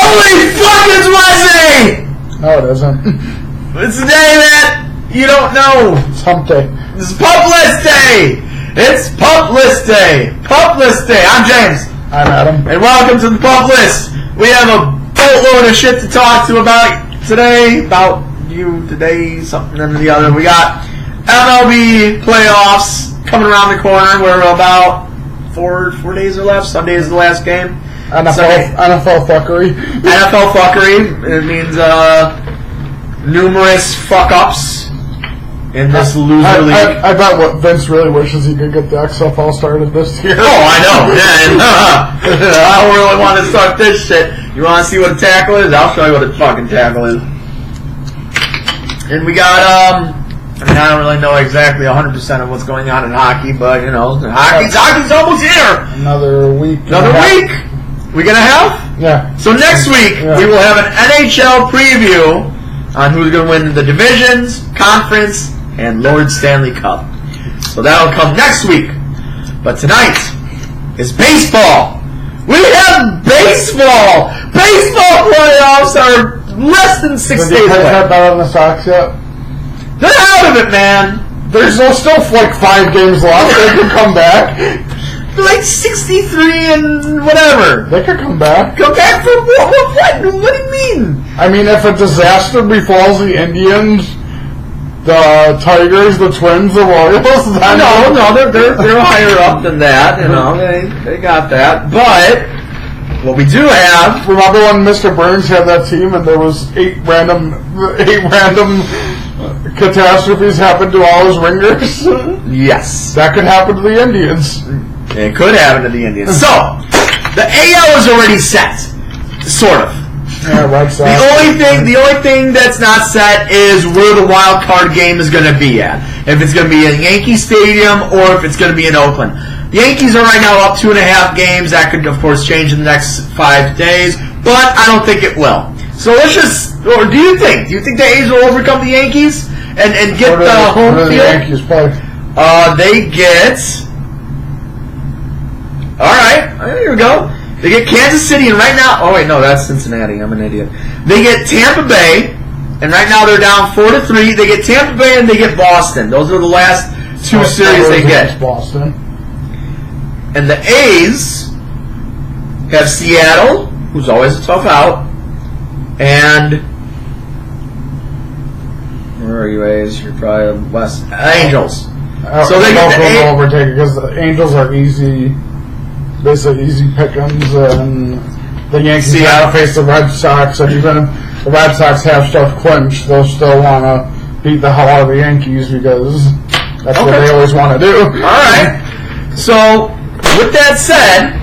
Holy fuck, it's Wednesday! No, it isn't. It's the day that you don't know. It's hump day. It's Pup List Day! It's Pup List Day! Pup List Day! I'm James. I'm Adam. And welcome to the Pup List. We have a boatload of shit to talk to about today. About you today, something and the other. We got MLB playoffs coming around the corner. We're about four days are left. Sunday is the last game. NFL fuckery. NFL fuckery. It means numerous fuck-ups in this loser league. I bet what Vince really wishes he could get the XFL started this year. Oh, I know. Yeah, and, I don't really want to start this shit. You want to see what a tackle is? I'll show you what a fucking tackle is. And we got, I don't really know exactly 100% of what's going on in hockey, but, you know, hockey's almost here. Another week. We gonna have? Yeah. So next week, we will have an NHL preview on who's going to win the divisions, conference, and Lord Stanley Cup. So that'll come next week. But tonight is baseball. We have baseball! Baseball playoffs are less than 6 days away. Have better than the Sox yet? They're out of it, man! There's still like 5 games left. They could come back. They're like 63 and whatever. They could come back. Come back for what? What do you mean? I mean, if a disaster befalls the Indians, the Tigers, the Twins, the Royals, then No, they're higher up than that. You know, they got that. But what we do have. Remember when Mr. Burns had that team and there was 8 random catastrophes happened to all his ringers? Yes, that could happen to the Indians. It could happen to the Indians. So the AL is already set, sort of. Yeah, Red Sox. The only thing that's not set is where the wild card game is going to be at. If it's going to be in Yankee Stadium or if it's going to be in Oakland. The Yankees are right now up 2.5 games. That could, of course, change in the next 5 days, but I don't think it will. So let's just. Or do you think? Do you think the A's will overcome the Yankees and get the home field? The Yankees play? They get. All right, here we go. They get Kansas City, and right now... Oh, wait, no, that's Cincinnati. I'm an idiot. They get Tampa Bay, and right now they're down 4-3. They get Tampa Bay, and they get Boston. Those are the last 2 series they get. Boston. And the A's have Seattle, who's always a tough out, and... Where are you, A's? You're probably West. Angels. So they get the overtake because the Angels are easy... Basically easy pickings, and the Yankees have to face the Red Sox, and even if the Red Sox have stuff clinched, they'll still want to beat the hell out of the Yankees because that's what they always want to do. Alright. So, with that said,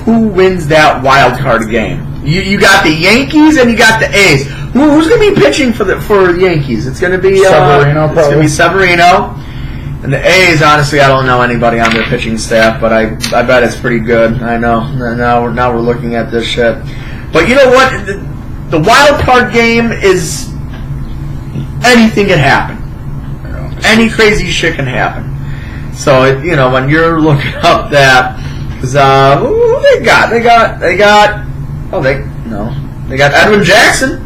who wins that wild card game? You got the Yankees and you got the A's. Who's going to be pitching for the Yankees? It's going to be Severino, it's going to be Severino. And the A's, honestly, I don't know anybody on their pitching staff, but I bet it's pretty good. I know. Now we're looking at this shit. But you know what? The wild card game is anything can happen. Any crazy shit can happen. So when you're looking up that, who they got? They got Edwin Jackson.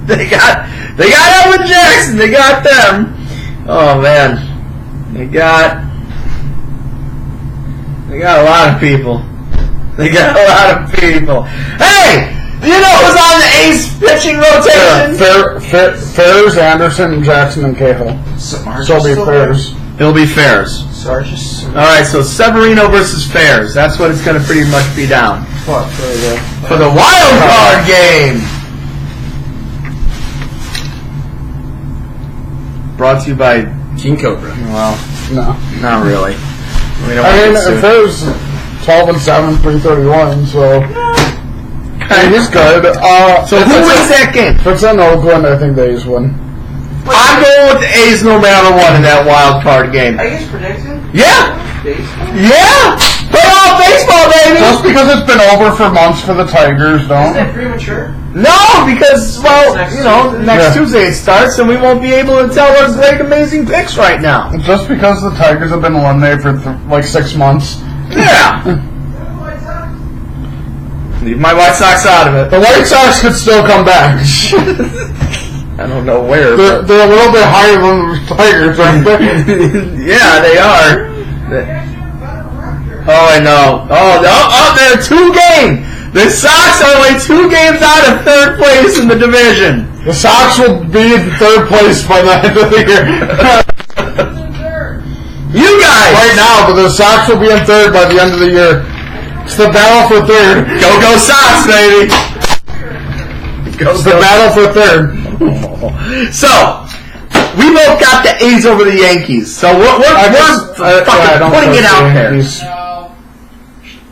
They got Edwin Jackson. They got them. Oh man. They got a lot of people. Hey! You know who's on the A's pitching rotation? Fairs, Anderson, Jackson, and Cahill. So it'll be Fairs. It'll be Fairs. Alright, so Severino versus Fairs. That's what it's going to pretty much be down. What? For the wild card game! Brought to you by King Cobra. Well, no, not really. If there's 12-7, 331, so he's good. So who wins that game? If it's in Oakland, I think the A's win. I'm going with the A's no matter what in that wild card game. Are you guys predicting? Yeah! Yeah! Put on baseball, baby! Just because it's been over for months for the Tigers, don't. Isn't that premature? No, because, next Tuesday it starts, and we won't be able to tell our great, amazing picks right now. Just because the Tigers have been eliminated for 6 months. Yeah. Leave my White Sox out of it. The White Sox could still come back. I don't know where. They're a little bit higher than the Tigers, aren't they? Yeah, they are. Oh, I know. Oh, they're 2 games. The Sox are only 2 games out of 3rd place in the division. The Sox will be in 3rd place by the end of the year. You guys! Right now, but the Sox will be in 3rd by the end of the year. It's the battle for 3rd. Go Sox, baby! It's the battle for 3rd. So, we both got the A's over the Yankees. So we're fucking putting it out there.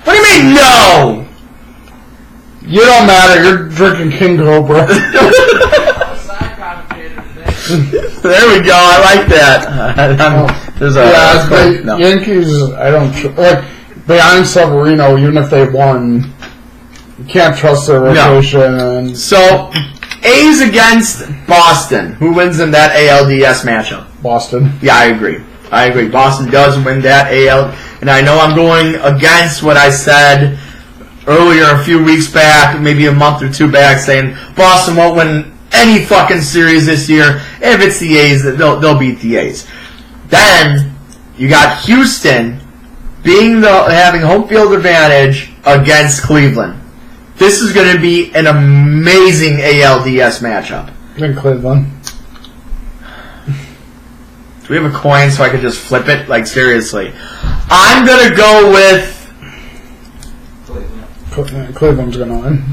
What do you mean, no? You don't matter. You're drinking King Cobra. There we go. I like that. The Yankees, I don't like behind Severino. Even if they won, you can't trust their rotation. No. So, A's against Boston. Who wins in that ALDS matchup? Boston. Yeah, I agree. Boston does win that AL, and I know I'm going against what I said earlier a few weeks back, maybe a month or 2 back, saying Boston won't win any fucking series this year. If it's the A's, they'll beat the A's. Then you got Houston having home field advantage against Cleveland. This is going to be an amazing ALDS matchup. In Cleveland. Do we have a coin so I could just flip it? Like, seriously. I'm going to go with Cleveland's going to win.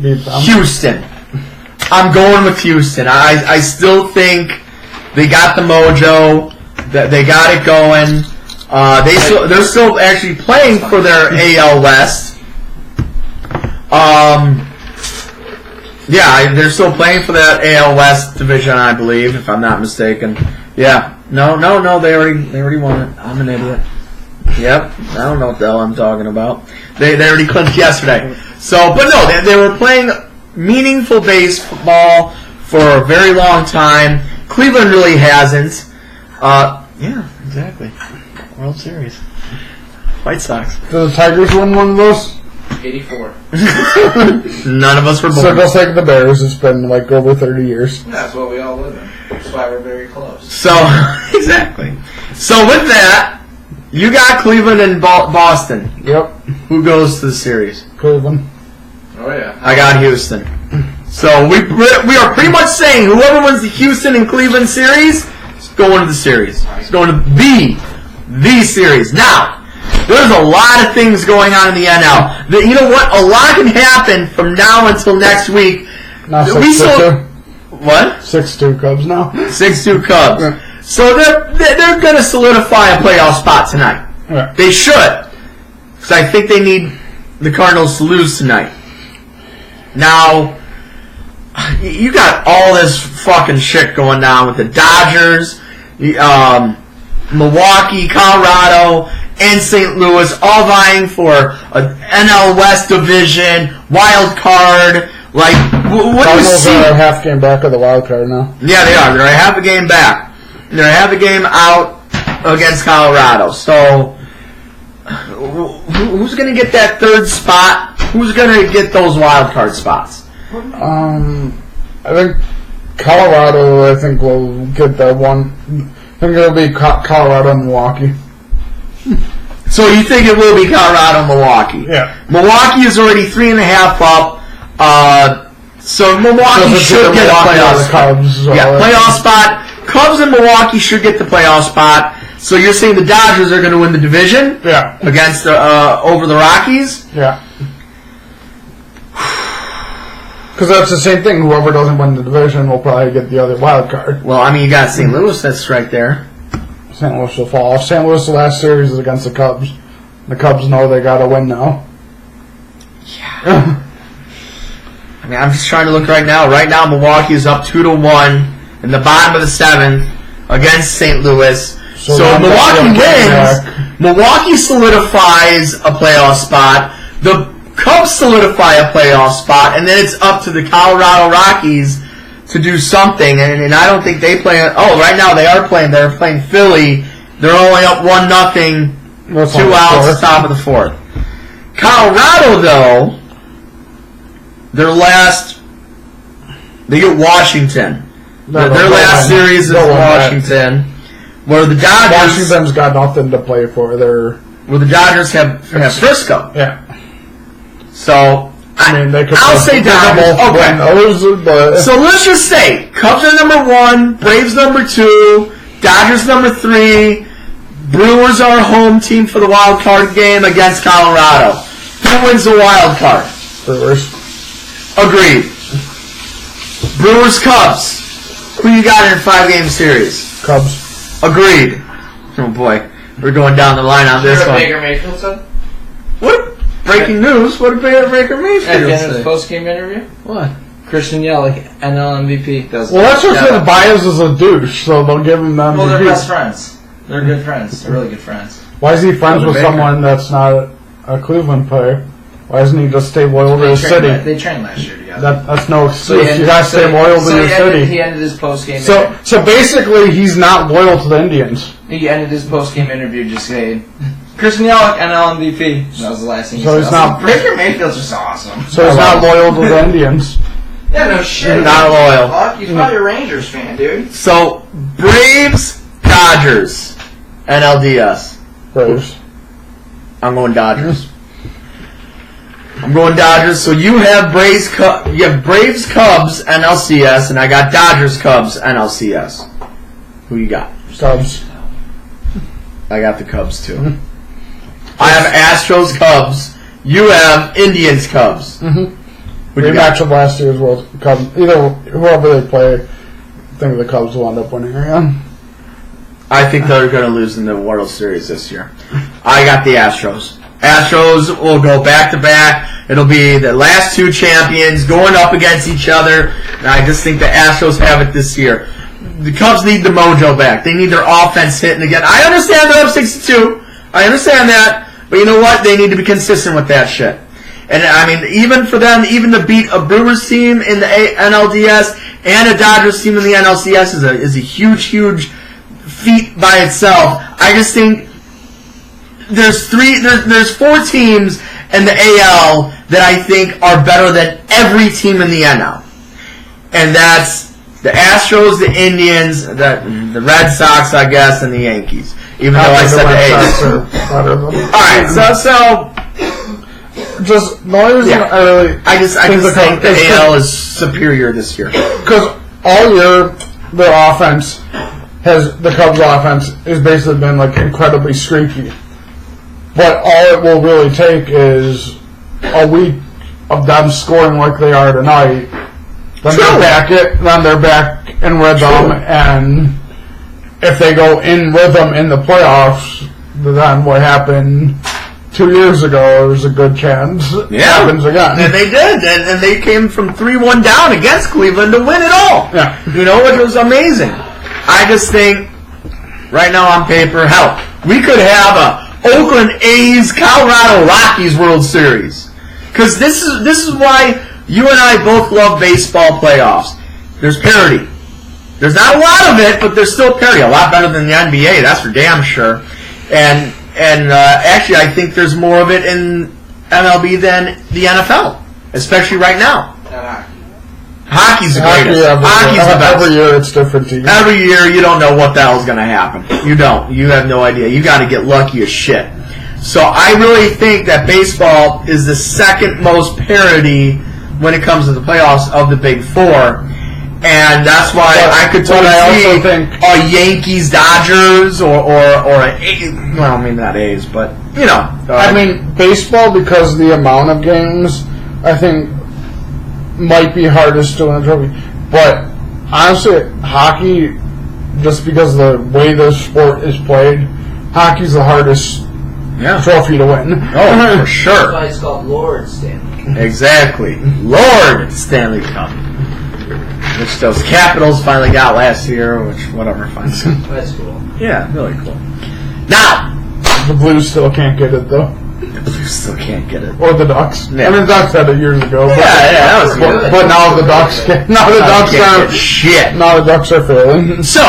Beat them. Houston. I'm going with Houston. I still think they got the mojo. They got it going. They're still actually playing for their AL West. Yeah, they're still playing for that AL West division, I believe, if I'm not mistaken. Yeah. No, they already won it. I'm an idiot. Yep. I don't know what the hell I'm talking about. They already clinched yesterday. So, but no, they were playing meaningful baseball for a very long time. Cleveland really hasn't. Yeah, exactly. World Series. White Sox. Did the Tigers win one of those? 84. None of us were born. So just like the Bears, it's been like over 30 years. That's what we all live in. That's why we're very close. So, exactly. So with that, you got Cleveland and Boston. Yep. Who goes to the series? Cleveland. Oh, yeah. I got Houston. So we are pretty much saying whoever wins the Houston and Cleveland series is going to the series. It's going to be the series. Now, there's a lot of things going on in the NL. You know what? A lot can happen from now until next week. Now 6-2. What? 6-2 Cubs now. 6-2 Cubs. Yeah. So they're going to solidify a playoff spot tonight. Yeah. They should. Because I think they need the Cardinals to lose tonight. Now, you got all this fucking shit going down with the Dodgers, Milwaukee, Colorado, and St. Louis, all vying for an NL West division, wild card. Like, what do you see? Cardinals are a half game back of the wild card now. Yeah, they are. They're a half a game back. They're a half a game out against Colorado. So, who's going to get that 3rd spot? Who's going to get those wild card spots? I think Colorado, will get that one. I think it'll be Colorado and Milwaukee. So you think it will be Colorado and Milwaukee? Yeah. Milwaukee is already 3.5 up. So Milwaukee should get a playoff spot. Yeah, playoff spot. Cubs and Milwaukee should get the playoff spot. So you're saying the Dodgers are going to win the division? Yeah. Against over the Rockies? Yeah. Because that's the same thing. Whoever doesn't win the division will probably get the other wild card. Well, I mean, you got St. Louis that's right there. St. Louis will fall off. St. Louis, the last series is against the Cubs. The Cubs know they got to win now. Yeah. I mean, I'm just trying to look right now. Right now, Milwaukee is up 2-1 in the bottom of the 7th against St. Louis. So if Milwaukee wins, Milwaukee solidifies a playoff spot. The Cubs solidify a playoff spot, and then it's up to the Colorado Rockies to do something. And I don't think they play. Oh, right now they are playing. They're playing Philly. They're only up 1-0. 2 outs, top of the 4th. Colorado, though, They get Washington. No, Their last series is Washington, where the Dodgers. Washington's got nothing to play for. Where the Dodgers have Frisco. Yeah. So they could. I'll say Dodgers. Okay. But so let's just say Cubs are number 1, Braves number 2, Dodgers number 3. Brewers are home team for the wild card game against Colorado. Who wins the wild card? Brewers. Agreed. Brewers Cubs. Who you got in a 5-game series? Cubs. Agreed. Oh boy, we're going down the line on this one. Baker Mayfield said? What? Breaking news? What did Baker At Mayfield the end of his say? post-game interview? What? Christian Yelich, NL MVP. Well, that's what said Baez is a douche, so they'll give him the MVP. Well, they're best friends. They're good friends. They're really good friends. Why is he friends Other with Baker. someone that's not a Cleveland player? Why doesn't he just stay loyal to his city? They trained last year together. That's no excuse. You gotta stay loyal to your city. He ended his post-game So basically, he's not loyal to the Indians. He ended his post-game interview just saying, Christian Yelich, NL MVP. That was the last thing he So said. he's not- Baker Mayfield's just awesome. So he's not loyal to the Indians. Yeah, no shit. Not loyal. Fuck, he's probably a Rangers fan, dude. So Braves, Dodgers, NLDS. Braves. I'm going Dodgers. I'm going Dodgers. So you have Braves, Cubs, NLCS, and I got Dodgers, Cubs, NLCS. Who you got? Cubs. I got the Cubs too. I have Astros, Cubs. You have Indians, Cubs. Mm-hmm. Who you got? Rematch of last year's World Cup. Either whoever they play, I think the Cubs will end up winning again. I think they're going to lose in the World Series this year. I got the Astros. Astros will go back-to-back. It'll be the last 2 champions going up against each other. And I just think the Astros have it this year. The Cubs need the mojo back. They need their offense hitting again. I understand they're up 6-2. I understand that. But you know what? They need to be consistent with that shit. And I mean, even for them, even to beat a Brewers team in the NLDS and a Dodgers team in the NLCS is a huge, huge feat by itself. I just think there's 4 teams in the AL that I think are better than every team in the NL, and that's the Astros, the Indians, the Red Sox, I guess, and the Yankees. Even though I said the A's. All right, so just the only reason I just think the AL is superior this year because all year the offense the Cubs offense has basically been like incredibly streaky. But all it will really take is a week of them scoring like they are tonight. Then they're back in rhythm, and if they go in rhythm in the playoffs, then what happened 2 years ago, there's a good chance it happens again. And they did, and they came from 3-1 down against Cleveland to win it all. Yeah. You know, it was amazing. I just think, right now on paper, hell, we could have a Oakland A's, Colorado Rockies World Series. Because this is why you and I both love baseball playoffs. There's parity. There's not a lot of it, but there's still parity. A lot better than the NBA, that's for damn sure. And actually, I think there's more of it in MLB than the NFL, especially right now. Hockey's the greatest. Hockey's the best. Every year it's different to you. Every year you don't know what the hell's going to happen. You don't. You have no idea. You got to get lucky as shit. So I really think that baseball is the second most parity when it comes to the playoffs of the Big Four. And that's why I could totally see a Yankees Dodgers or a well, maybe not A's, but you know. I mean, baseball, because of the amount of games, I think might be hardest to win a trophy. But honestly, hockey, just because of the way the sport is played, hockey's the hardest trophy to win. Oh, for sure. That's why it's called Lord Stanley. Exactly. Lord Stanley Cup. Which those Capitals finally got last year, which, whatever, fine. That's cool. Yeah, really cool. Now! The Blues still can't get it, though. The Blues still can't get it. Or the Ducks. Yeah. I mean, the Ducks had it years ago. But, that was good. But now the Ducks can't. Now the Ducks can't are get shit. Now the Ducks are failing. So,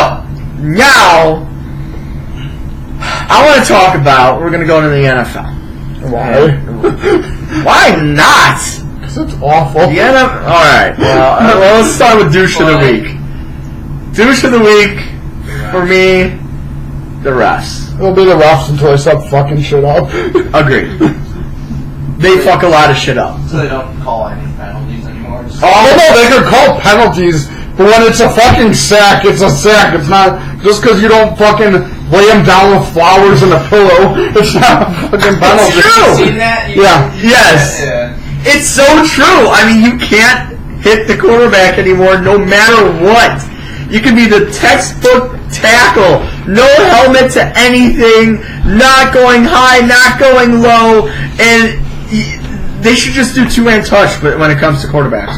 now, I want to talk about, we're going to go into the NFL. Why? Why not? sucks. It's awful. All right. Well, let's start with douche of the week. Douche of the week for me, the refs. It'll be the refs until they stop fucking shit up. Agreed. They fuck a lot of shit up. So they don't call any penalties anymore. Just No, they can call penalties, but when it's a fucking sack, it's a sack. It's not just because you don't fucking lay them down with flowers and a pillow. It's not a fucking penalty. It's true. seen that? Yes. Yeah. It's so true. I mean, you can't hit the quarterback anymore no matter what. You can be the textbook tackle, no helmet to anything, not going high, not going low, and they should just do two-hand touch when it comes to quarterbacks.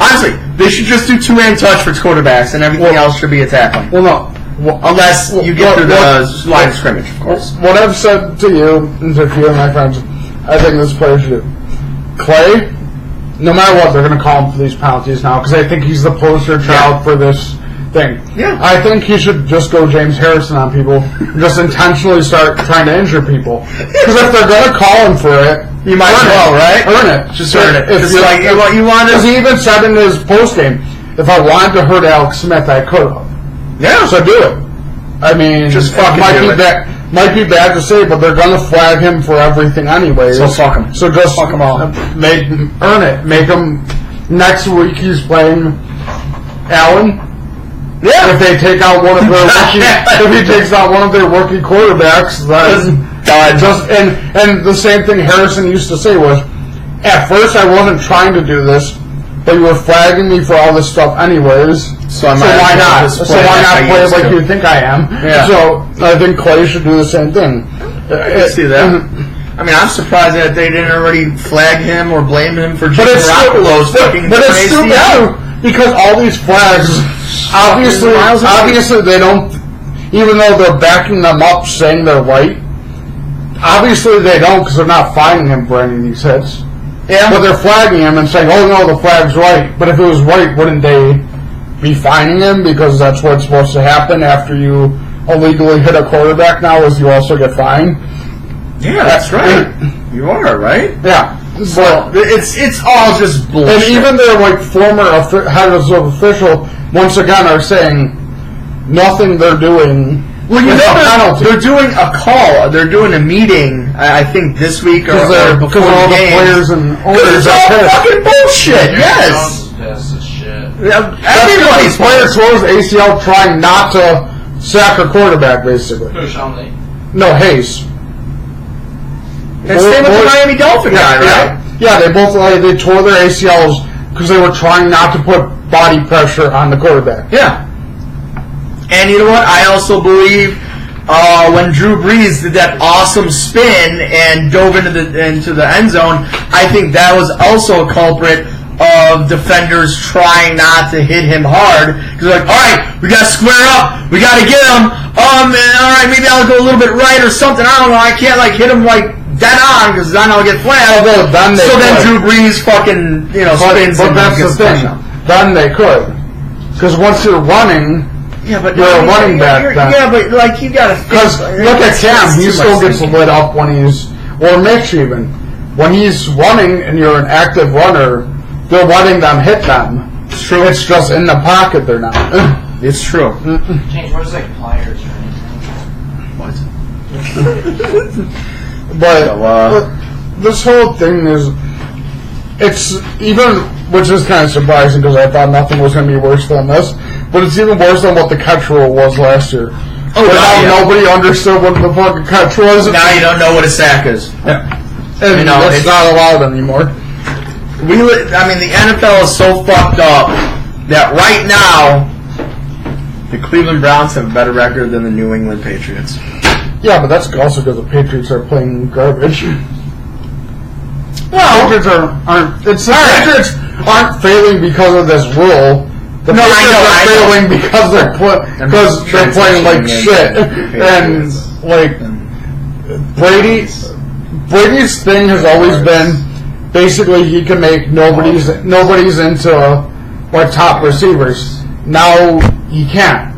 Honestly, they should just do two-hand touch for quarterbacks, and everything else should be a tackling. Well, no. Unless you get through the line of scrimmage, of course. What I've said to you and to a few of my friends, I think this player should do. Clay, no matter what, they're going to call him for these penalties now because I think he's the poster child for this thing. Yeah. I think he should just go James Harrison on people and just intentionally start trying to injure people. Because if they're going to call him for it, You might as well, right? Earn it. Just earn it. If It's you like, you want to... Because he even said in his postgame, if I wanted to hurt Alex Smith, I could have. Yeah. So do it. I mean, Just fucking do it. Might be bad to say, but they're gonna flag him for everything anyways. So fuck him. So just fuck him all. Make him earn it. Make him. Next week he's playing Allen. Yeah. If they take out one of their if he takes out one of their rookie quarterbacks, then and the same thing Harrison used to say was, at first I wasn't trying to do this, but you were flagging me for all this stuff anyways. So why not? So why not play it like you think I am? Yeah. So I think Clay should do the same thing. I can see that. I mean, I'm surprised that they didn't already flag him or blame him for Jimmy Garoppolo's fucking But it's still bad because all these flags, obviously they don't, even though they're backing them up saying they're right, obviously they don't because they're not fining him for any of these hits. Yeah. But they're flagging him and saying, oh no, the flag's right. But if it was right, wouldn't they be fining him because that's what's supposed to happen after you illegally hit a quarterback now is you also get fined? Yeah, that's right. You are, right? Yeah. So it's all just bullshit. And even their former heads of official once again are saying nothing they're doing. Well, you is a know penalty. they're doing a call. They're doing a meeting. I think this week or before all the the game. players and owners It's all are pissed. fucking bullshit. Yes. Pissed as shit. Everybody's player tore his ACL trying not to sack a quarterback, basically. Who, Sean Lee? No, Hayes. And same with the Miami Dolphin guy, right? Yeah, they both they tore their ACLs because they were trying not to put body pressure on the quarterback. Yeah. And you know what? I also believe when Drew Brees did that awesome spin and dove into the end zone, I think that was also a culprit of defenders trying not to hit him hard because they're like, all right, we got to square up, we got to get him. All right, maybe I'll go a little bit right or something. I don't know. I can't hit him dead on because then I'll get flat. Then Drew Brees fucking spins. But that's the thing. Then they could because once you're running. Yeah, but you're a running back. Yeah, but you gotta. Because look at Cam, he still gets lit up when or Mitch even, when he's running and you're an active runner, they're letting them hit them. It's true. It's just in the pocket they're not. It's true. James, where's pliers or anything? What? But this whole thing it's even, which is kind of surprising because I thought nothing was going to be worse than this, but it's even worse than what the catch rule was last year. Nobody understood what the fucking catch was. Now you don't know what a sack is. Yeah. And it's not allowed anymore. The NFL is so fucked up that right now the Cleveland Browns have a better record than the New England Patriots. Yeah, but that's also because the Patriots are playing garbage. Well, Patriots Patriots aren't failing because of this rule. The Patriots are failing because they're playing like shit. And Brady's thing has always been basically he can make nobody's into top receivers. Now he can't.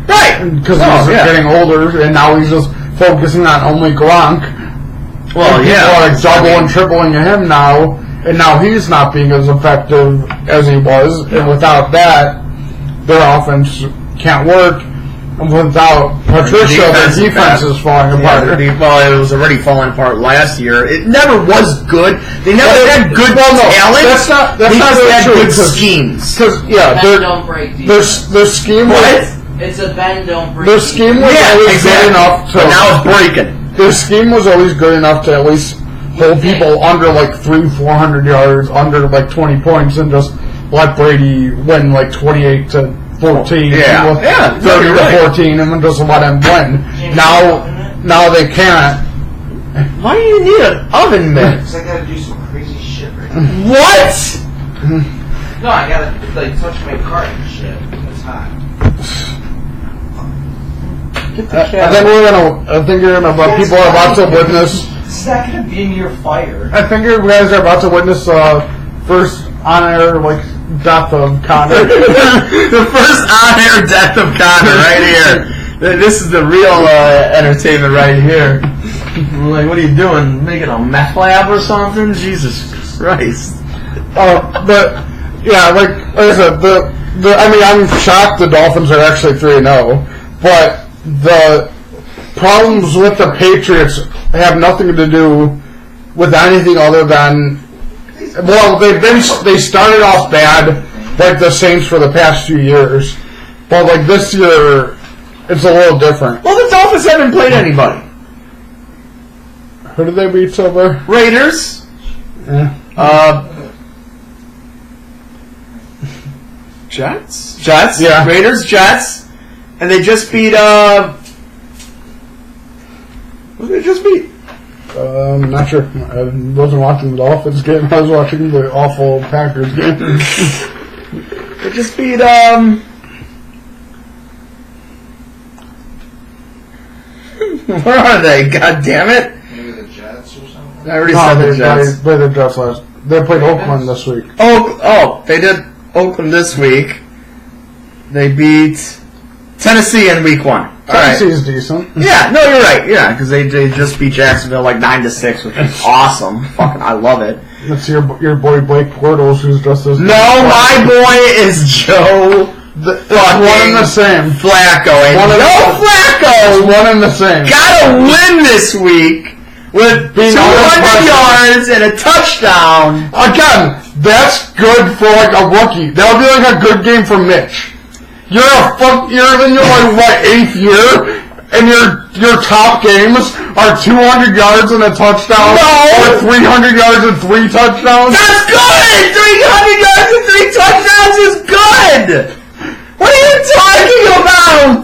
right? Because he's getting older, and now he's just focusing on only Gronk. Well, and people are double and tripling him now, and now he's not being as effective as he was, and without that, their offense can't work. And without Patricia, their defense is falling apart. Well, it was already falling apart last year. It never was good. They never had good talent. That's not they just really had true, good schemes. Because Bend don't break defense. their scheme It's a bend don't break. their scheme was always good enough to. But now it's breaking. Their scheme was always good enough to at least hold people under like 300-400 yards, under like 20 points, and just let Brady win like 28-14, Yeah. 30-14, and then just let him win. Now they can't. Why do you need an oven mitt? Because I gotta do some crazy shit right now. What? No, I gotta like touch my cart and shit. It's hot. I think you're gonna. People are about to witness. It's not gonna be near fire. I think you guys are about to witness first on-air death of Connor. The first on-air death of Connor right here. This is the real entertainment right here. Like, what are you doing? Making a meth lab or something? Jesus Christ. But yeah, like I said, I'm shocked the Dolphins are actually 3-0, but the problems with the Patriots have nothing to do with anything other than, well, they started off bad, like the Saints for the past few years, but like this year, it's a little different. Well, the Dolphins haven't played anybody. Who did they beat so far? Raiders. Jets? Yeah. Raiders, Jets. And they just beat, who did they just beat? I'm not sure. I wasn't watching the Dolphins game. I was watching the awful Packers game. They just beat, where are they? God damn it. Maybe the Jets or something? I already said the Jets. They played the Jets last. They played Oakland this week. Oh, they did Oakland this week. They beat Tennessee in week 1. Tennessee's decent. Yeah, no, you're right. Yeah, because they just beat Jacksonville like 9-6, which is awesome. Fucking, I love it. That's your boy Blake Bortles, who's just as. No, my boy is Joe. One and the same. Flacco. And Flacco. One and the same. Gotta win this week with 200 yards and a touchdown. Again, that's good for like a rookie. That would be like a good game for Mitch. You're in your like 8th year, and your top games are 200 yards and a touchdown, or 300 yards and 3 touchdowns. That's good. 300 yards and 3 touchdowns is good. What are you talking about?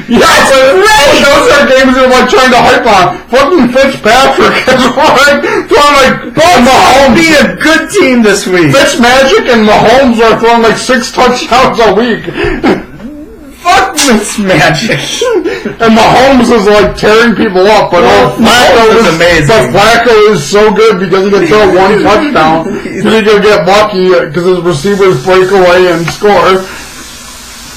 That's great. Those are games you're like trying to hype on. Fucking Fitzpatrick is throwing Mahomes beat a good team this week. Fitzmagic and Mahomes are throwing like 6 touchdowns a week. Fuck Fitzmagic. And Mahomes is like tearing people up, but Flacco is amazing. But Flacco is so good because he can throw 1 touchdown. He can get lucky because his receivers break away and score.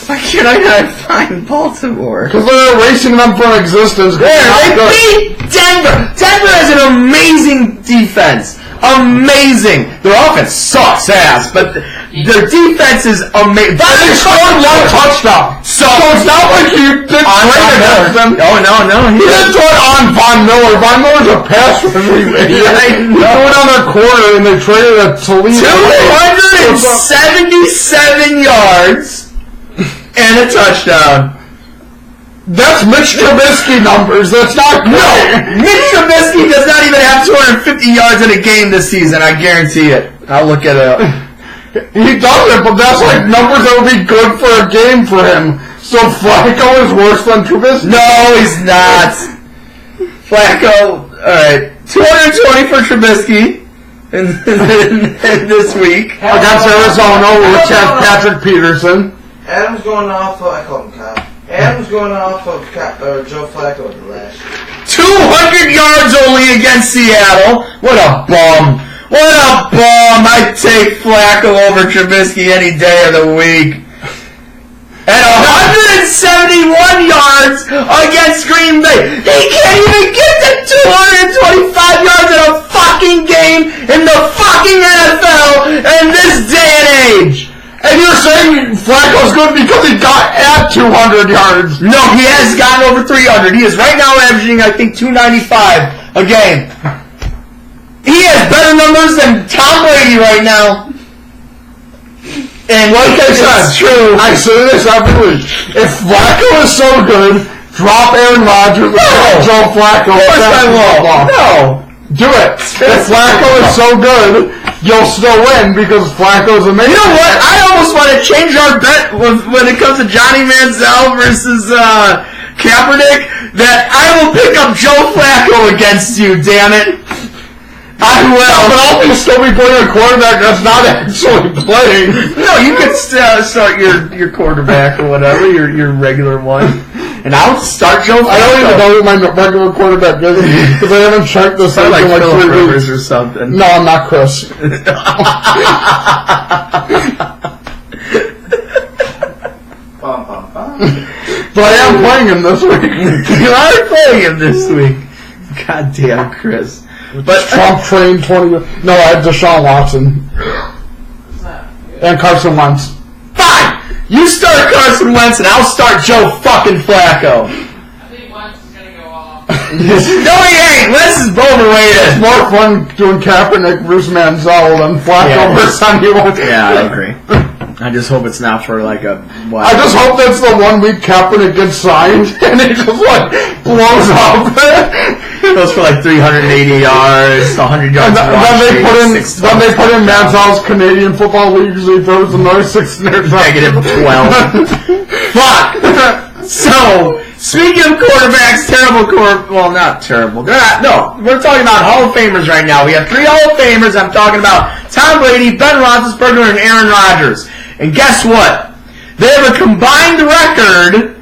Why can't I not find Baltimore? Because they're erasing them from existence. They beat Denver. Denver has an amazing defense. Amazing. Their offense sucks ass, but their defense is amazing. They scored 1 touchdown. So it's not like you did trade against them. Oh, no. He didn't throw it on Von Miller. Von Miller's a pass receiver. Yeah, I know. They threw it on their corner and they traded it to Toledo. 277 yards. And a touchdown. That's Mitch Trubisky numbers. That's not great. No, Mitch Trubisky does not even have 250 yards in a game this season. I guarantee it. I'll look it up. He doesn't, but that's like numbers that would be good for a game for him. So Flacco is worse than Trubisky. No, he's not. Flacco, alright. 220 for Trubisky in this week. Against Arizona, which has Patrick Peterson. Adam's going off of, I call him Kyle. Adam's going off of Joe Flacco the last year. 200 yards only against Seattle. What a bum. What a bum. I'd take Flacco over Trubisky any day of the week. And 271 yards against Green Bay. He can't even get to 225 yards in a fucking game in the fucking NFL in this day and age. And you're saying Flacco's good because he got at 200 yards. No, he has gotten over 300. He is right now averaging, I think, 295 a game. He has better numbers than Tom Brady right now. And like I said, true. I say this every week. If Flacco is so good, drop Aaron Rodgers and Joe Flacco. Of course I will. No. Do it. If Flacco is so good, you'll still win because Flacco's amazing. You know what? I almost want to change our bet when it comes to Johnny Manziel versus Kaepernick, that I will pick up Joe Flacco against you, damn it. I will. But I'll still be playing a quarterback that's not actually playing. No, you could start your quarterback or whatever, your regular one. And I'll start Joe Flacco. I don't even know who my regular quarterback is because I haven't checked this out like in like 3 weeks or something. No, I'm not Chris. But I am playing him this week. You are playing him this week. God damn, Chris. But Trump trained 20. No, I have Deshaun Watson and Carson Wentz. Fine. You start Carson Wentz, and I'll start Joe fucking Flacco. I think Wentz is gonna go off. No, he ain't. Wentz is overrated. It's more fun doing Kaepernick versus Manziel than Flacco versus anyone. Yeah, I agree. I just hope it's not for like a. I just hope that's the 1 week Kaepernick gets signed and it just like blows up. Goes for like 380 yards, 100 yards. Then they put in Manziel's Canadian Football League, so he throws another 6 negative 12. Fuck. So speaking of quarterbacks, well, not terrible. No, we're talking about Hall of Famers right now. We have 3 Hall of Famers. I'm talking about Tom Brady, Ben Roethlisberger, and Aaron Rodgers. And guess what? They have a combined record.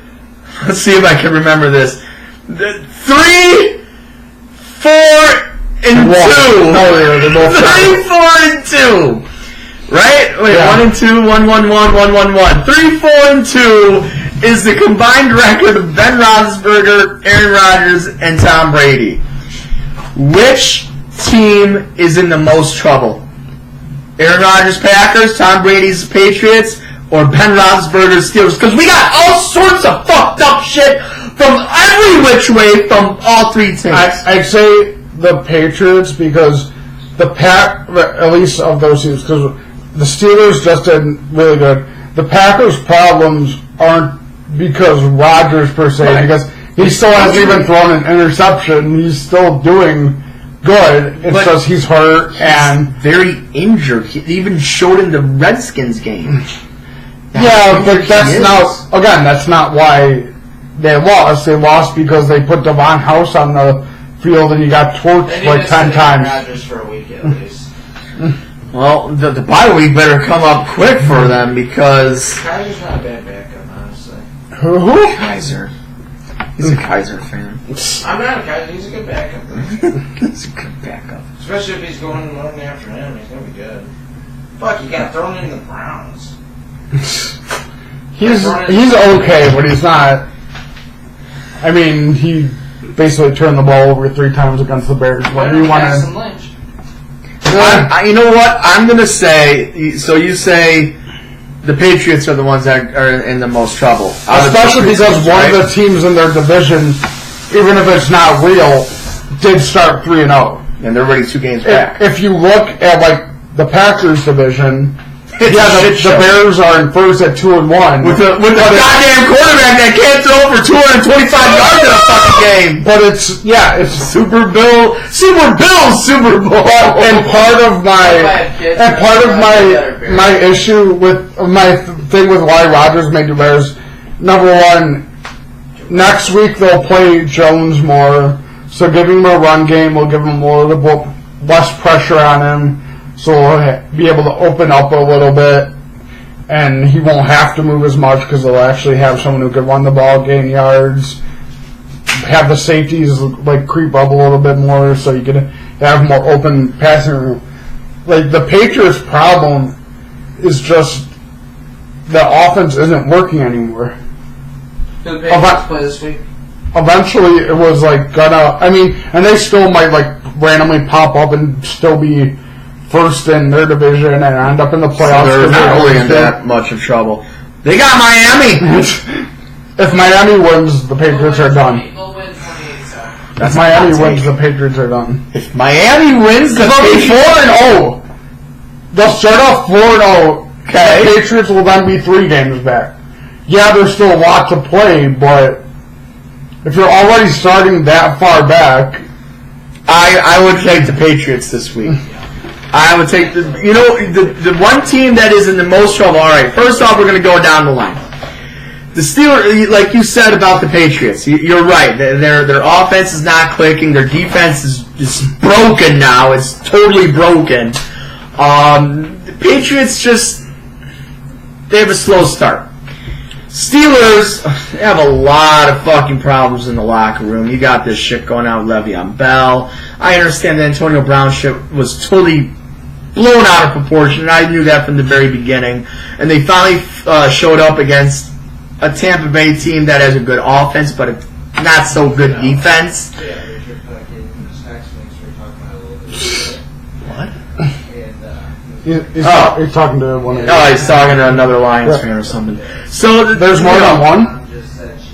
Let's see if I can remember this. 3, 4, and 2. Oh, they're both 3, 4, and 2. Right? Wait, Yeah. 1 and 2, 1, 1, 1, 1, 1, 1. 3, 4, and 2 is the combined record of Ben Roethlisberger, Aaron Rodgers, and Tom Brady. Which team is in the most trouble? Aaron Rodgers, Packers, Tom Brady's Patriots, or Ben Roethlisberger's Steelers? Because we got all sorts of fucked up shit from every which way from all 3 teams. I'd say the Patriots because at least of those teams, because the Steelers just did really good. The Packers' problems aren't because Rodgers per se, Right. because he still hasn't even thrown an interception. He's still doing good. It's But just he's hurt and very injured. He even showed in the Redskins game. yeah, but He that's is. that's not why they lost. They lost because they put Devon House on the field and he got torched like 10 times. Rodgers for a week at least. Well, the bye week better come up quick for them because Rodgers not a bad backup, honestly. Who? Kaiser. He's a Kaiser fan. I'm not a guy. He's a good backup, He's a good backup. especially if he's going one after him. He's gonna be good. Fuck, he got thrown in the Browns. He's okay, but he's not. I mean, he basically turned the ball over 3 times against the Bears. What do you want Paxton to? Lynch. You know what? I'm gonna say. So you say the Patriots are the ones that are in the most trouble, Especially because one of the teams in their division, even if it's not real, did start 3-0. and they're already 2 games back. If you look at like the Packers division, It's a shit the show. Bears are in first at 2-1 With the goddamn quarterback that can't throw for 225 yards in a fucking game. But it's Super Bowl. And part of my issue with my thing with why Rodgers made the Bears, number one, next week they'll play Jones more, so giving him a run game will give him less pressure on him, so he'll be able to open up a little bit, and he won't have to move as much because they'll actually have someone who can run the ball, gain yards, have the safeties like creep up a little bit more, so you can have more open passing room. Like the Patriots' problem is just the offense isn't working anymore. Who the Patriots play this week? Eventually, it was like gonna. I mean, and they still might like randomly pop up and still be first in their division and end up in the playoffs. So they're not really in that much of trouble. They got Miami. If Miami wins, the Patriots are done. They'll win 28, so. If Miami wins, the Patriots are done. If Miami wins, the They'll be 4-0. They'll start off 4-0. Okay. The Patriots will then be 3 games back. Yeah, there's still a lot to play, but if you're already starting that far back, I would take the Patriots this week. I would take the one team that is in the most trouble. All right, first off, we're going to go down the line. The Steelers, like you said about the Patriots, you're right. Their offense is not clicking. Their defense is broken now. It's totally broken. The Patriots they have a slow start. Steelers have a lot of fucking problems in the locker room. You got this shit going on with Le'Veon Bell. I understand the Antonio Brown shit was totally blown out of proportion, and I knew that from the very beginning. And they finally showed up against a Tampa Bay team that has a good offense, but a not so good defense. What? he's talking to one of Oh, he's talking to another Lions fan or something. So There's more than one?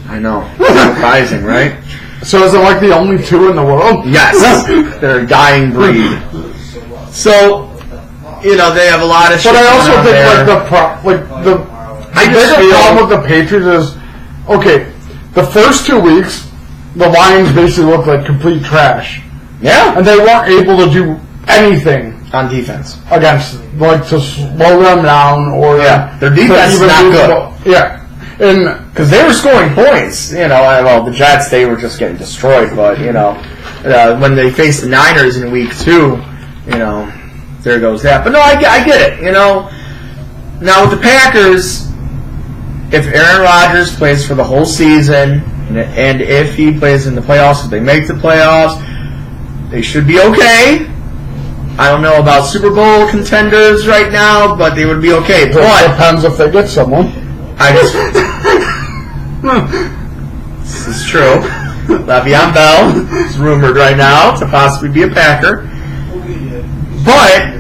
I know. Surprising, right? So is it like the only 2 in the world? Yes. They're a dying breed. So, they have a lot of shit. But I also going on think there. the biggest problem with the Patriots is, okay, the first 2 weeks, the Lions basically looked like complete trash. Yeah. And they weren't able to do anything On defense. against them, like to slow them down or... Yeah, their defense is to not even good. Yeah. And Because they were scoring points. Well, the Jets, they were just getting destroyed. But, when they faced the Niners in week 2, there goes that. But no, I get it. Now with the Packers, if Aaron Rodgers plays for the whole season, and if he plays in the playoffs, if they make the playoffs, they should be okay. I don't know about Super Bowl contenders right now, but they would be okay. it But depends if they get someone. This is true. Le'Veon Bell is rumored right now to possibly be a Packer. But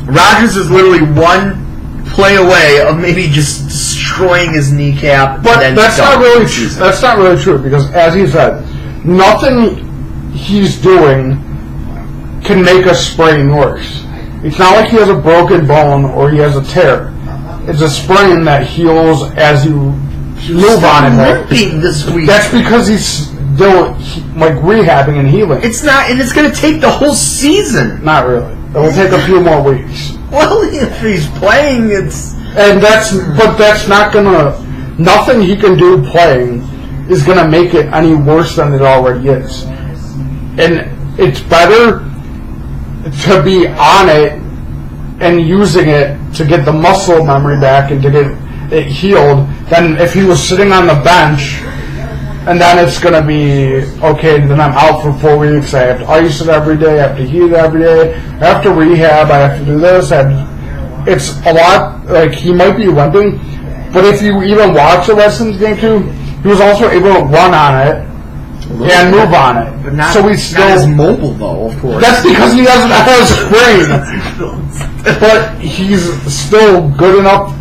Rodgers is literally one play away of maybe just destroying his kneecap. But and then that's not really true. That's not really true because, as he said, nothing he's doing can make a sprain worse. It's not like he has a broken bone or he has a tear. It's a sprain that heals as you move on it. Limping this week. That's because he's still rehabbing and healing. It's not, and it's going to take the whole season. Not really. It will take a few more weeks. Well, if he's playing, But that's not gonna. Nothing he can do playing is gonna make it any worse than it already is. And it's better to be on it and using it to get the muscle memory back and to get it healed than if he was sitting on the bench and then it's going to be, okay, then I'm out for 4 weeks, I have to ice it every day, I have to heat it every day, I have to rehab, I have to do this. It's a lot, he might be limping, but if you even watch the Redskins game too, he was also able to run on it and move on it. But not, so he's still not as mobile, though, of course. That's because he doesn't have a sprain. But he's still good enough.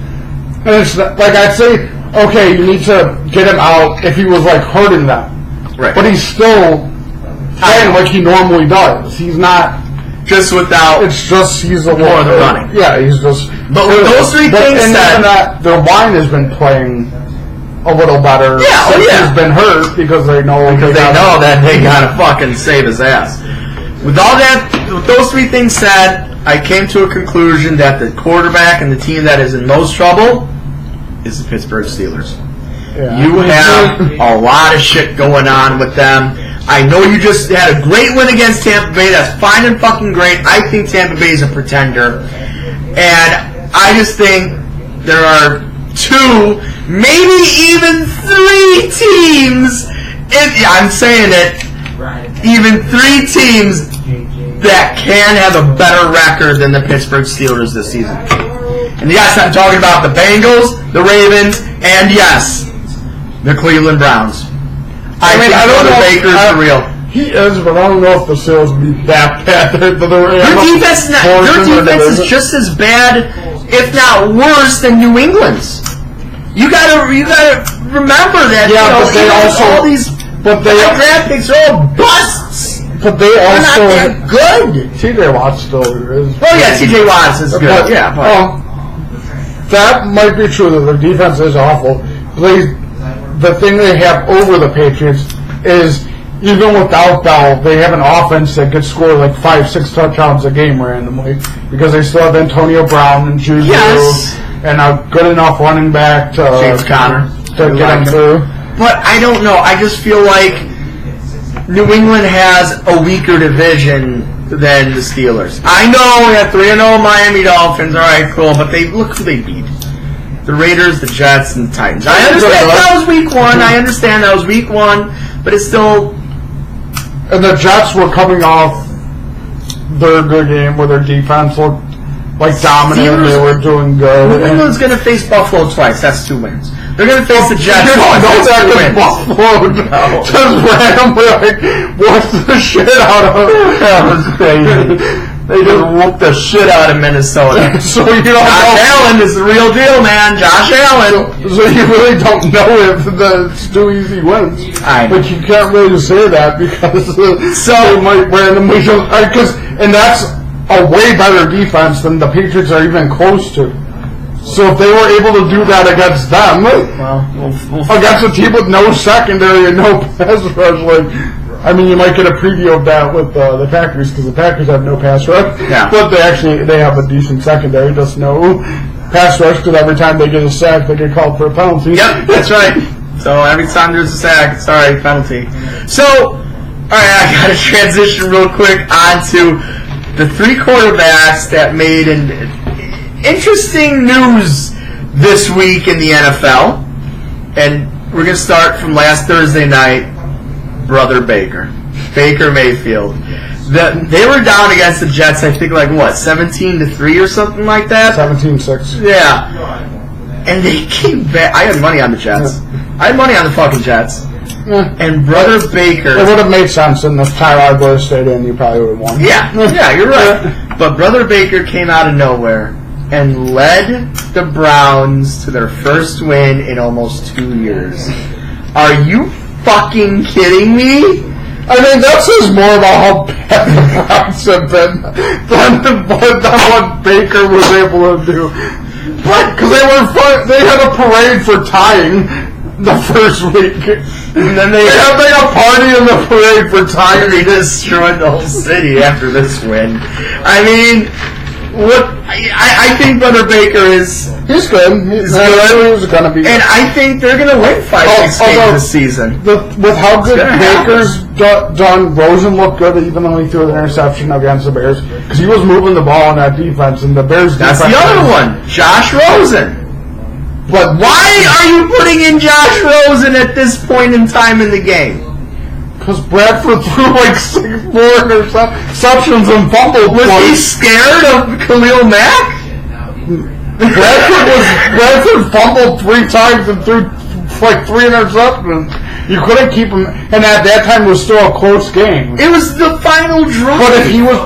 And it's I'd say, okay, you need to get him out if he was hurting them. Right. But he's still playing like he normally does. He's not just without. It's just he's a more of the running. Yeah, he's just. But with those three things said, that their line has been playing a little better. Yeah, since he's been hurt because they know that they gotta fucking save his ass. With all that, with those three things said, I came to a conclusion that the quarterback and the team that is in most trouble is the Pittsburgh Steelers. Yeah. You have a lot of shit going on with them. I know you just had a great win against Tampa Bay. That's fine and fucking great. I think Tampa Bay is a pretender. And I just think there are 2, maybe even 3 teams, I'm saying it, even 3 teams that can have a better record than the Pittsburgh Steelers this season. And yes, I'm talking about the Bengals, the Ravens, and yes, The Cleveland Browns. I mean, think I don't Brother know. Baker's the real. He is, but I don't know if the Steelers would be that bad. Their defense is just as bad, if not worse, than New England's. You gotta remember that. Yeah, all these draft picks are all busts. But they They're also not that good. TJ Watt still is. Oh yeah, TJ Watt is good. But, Yeah, that might be true that their defense is awful. The thing they have over the Patriots is, even without Bell, they have an offense that could score like 5-6 touchdowns a game randomly because they still have Antonio Brown and Juju and a good enough running back to James Conner to get them through. But I don't know. I just feel like New England has a weaker division than the Steelers. I know we have 3-0 Miami Dolphins. All right, cool. But look who they beat. The Raiders, the Jets, and the Titans. I understand that was week 1. I understand that was week 1. But it's still... And the Jets were coming off their good game where their defense looked like dominant. They were doing good. New England's going to face Buffalo twice. That's 2 wins. They're going to face the Jets twice. That's 2 wins. Buffalo just randomly whooped the shit out of them. That was crazy. They just whooped the shit out of Minnesota. So you don't know. Josh Allen is the real deal, man. Josh Allen. So you really don't know if it's 2 easy wins. I know. But you can't really say that because they might randomly just... And that's a way better defense than the Patriots are even close to. So if they were able to do that against them, against a team with no secondary and no pass rush, you might get a preview of that with the Packers because the Packers have no pass rush. Yeah. But they have a decent secondary, just no pass rush because every time they get a sack, they get called for a penalty. Yep, that's right. So every time there's a sack, sorry, penalty. So, all right, I got to transition real quick onto the 3 quarterbacks that made an interesting news this week in the NFL. And we're going to start from last Thursday night. Brother Baker Mayfield. They were down against the Jets, I think, 17-3 or something like that? 17-6. Yeah. And they came back. I had money on the Jets. I had money on the fucking Jets. Yeah. And Brother Baker... It would have made sense in the Tyrod Blair Stadium. You probably would have won. Yeah, you're right. But Brother Baker came out of nowhere and led the Browns to their first win in almost 2 years. Are you fucking kidding me? That says more about how bad the Browns have been than what Baker was able to do. But because they had a parade for tying the first week, and then they had a party in the parade for tying. They destroyed the whole city after this win. I think Brother Baker is... He's good. He's going to be... And I think they're going to win 5-6 games this season. With how good Baker's done, Rosen looked good even though he threw an interception against the Bears. Because he was moving the ball on that defense, and the Bears... That's the other one, Josh Rosen. But why are you putting in Josh Rosen at this point in time in the game? Because Bradford threw 6 more interceptions and fumbled. Was he scared of Khalil Mack? Bradford fumbled 3 times and threw 3 interceptions. You couldn't keep him, and at that time it was still a close game. It was the final drive. But if he was,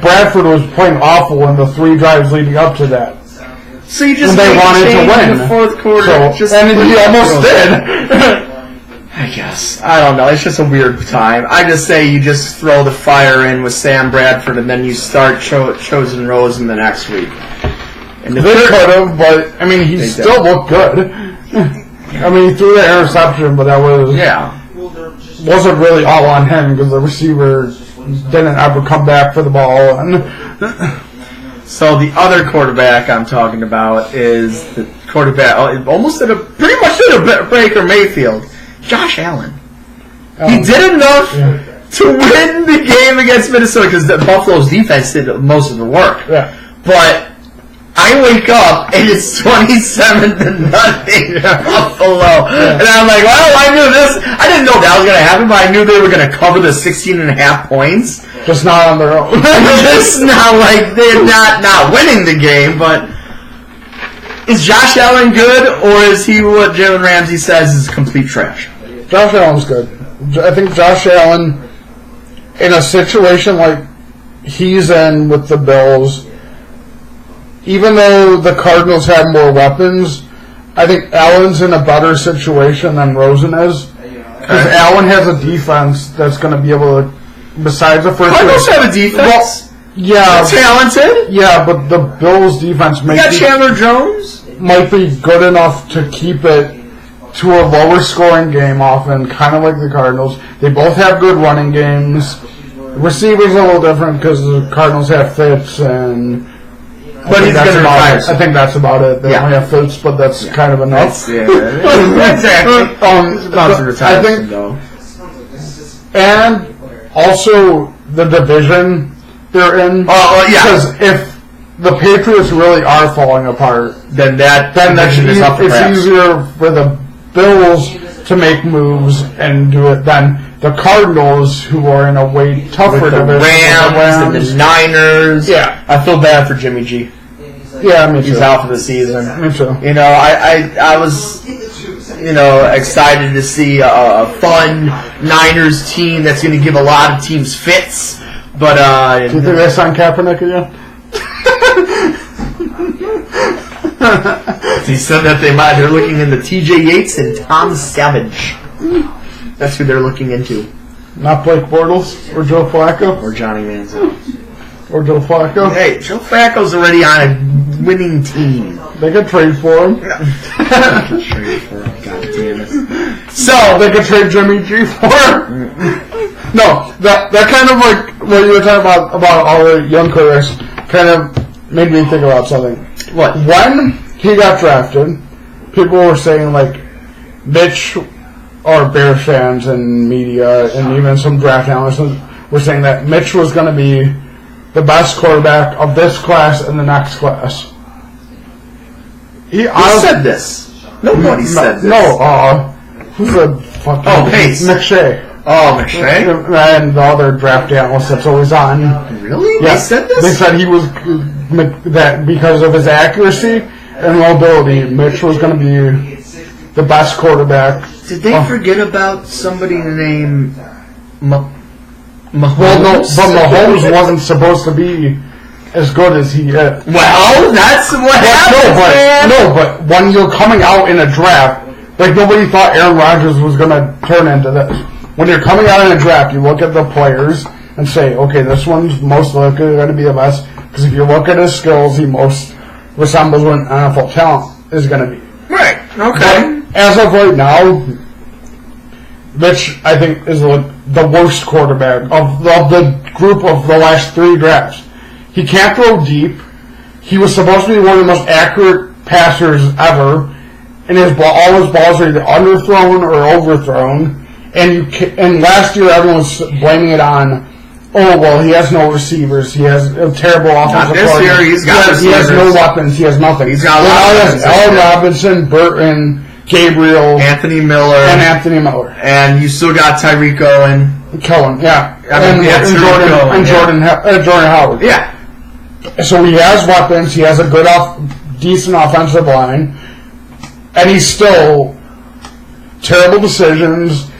Bradford was playing awful in the 3 drives leading up to that. So you just and they wanted to win in the 4th quarter. And he almost did. I guess. I don't know. It's just a weird time. I just say you just throw the fire in with Sam Bradford and then you start Chosen Rosen the next week. And they could have, but, he still looked good. He threw the interception, but that wasn't really all on him because the receiver didn't ever come back for the ball. So the other quarterback I'm talking about is the quarterback, pretty much did a Baker Mayfield. Josh Allen. He did enough to win the game against Minnesota because Buffalo's defense did most of the work. Yeah. But I wake up and it's 27-0 Buffalo. Yeah. And I'm like, well, I knew this. I didn't know that was going to happen, but I knew they were going to cover the 16.5 points. Just not on their own. Just not they're not winning the game, but is Josh Allen good, or is he what Jalen Ramsey says is complete trash? Josh Allen's good. I think Josh Allen, in a situation like he's in with the Bills, even though the Cardinals have more weapons, I think Allen's in a better situation than Rosen is. Because Allen has a defense that's going to be able to, besides the first... Cardinals have a defense? Yeah. Talented? Yeah, but the Bills' defense might be... Chandler Jones? Might be good enough to keep it to a lower scoring game often, kind of like the Cardinals. They both have good running games. Receivers a little different because the Cardinals have Fitz and... But he's going to retire. I think that's about it. They only have Fitz, but that's kind of enough. Exactly. I think, and also the division they're in. Because if the Patriots really are falling apart, then it's easier for the Bills to make moves and do it than the Cardinals, who are in a way tougher division. The Rams and the Niners. Yeah. I feel bad for Jimmy G. Yeah, me too. He's out for the season. Me too. You know, I was, excited to see a fun Niners team that's going to give a lot of teams fits. But do you think they signed Kaepernick again? He said that they're looking into T.J. Yates and Tom Savage. That's who they're looking into. Not Blake Bortles or Joe Flacco or Johnny Manziel or Joe Flacco. Hey, Joe Flacco's already on a winning team. They could trade for him. Trade for him. God damn it. So they could trade Jimmy G for him. No, that kind of like what you were talking about all the young quarterbacks kind of made me think about something. What? When he got drafted, people were saying like Mitch, or Bears fans and media and even some draft analysts were saying that Mitch was going to be the best quarterback of this class and the next class. Who said this? Nobody said this. No, who's the fucking... Oh, Pace. McShay. Oh, McShay? And the other draft analyst that's always on. Really? Yeah. They said this? They said he was... that because of his accuracy and mobility, Mitch was going to be the best quarterback. Did they forget about somebody named Mahomes? Well, no, but Mahomes wasn't supposed to be as good as he is. Well, that's what happens, No, but when you're coming out in a draft, like nobody thought Aaron Rodgers was going to turn into this. When you're coming out in a draft, you look at the players and say, okay, this one's most likely going to be the best. Because if you look at his skills, he most resembles what an NFL talent is going to be. Right, okay. But as of right now, Mitch, I think, is the worst quarterback of the group of the last 3 drafts. He can't throw deep. He was supposed to be one of the most accurate passers ever, and all his balls are either underthrown or overthrown. And last year, everyone was blaming it on, oh, well, he has no receivers. He has a terrible offensive play. This year, he has no weapons. He has nothing. He's got a lot of Allen Robinson, Burton, Gabriel, Anthony Miller, and you still got Tyreek Cohen, yeah, and Jordan Howard, yeah. So he has weapons. He has a good, decent offensive line, and he's still terrible decisions,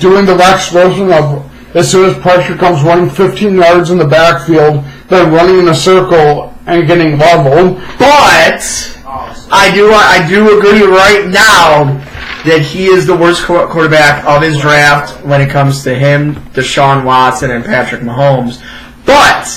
doing the Rex Grossman of as soon as pressure comes, running 15 yards in the backfield, then running in a circle and getting leveled. But I do agree right now that he is the worst quarterback of his draft when it comes to him, Deshaun Watson, and Patrick Mahomes. But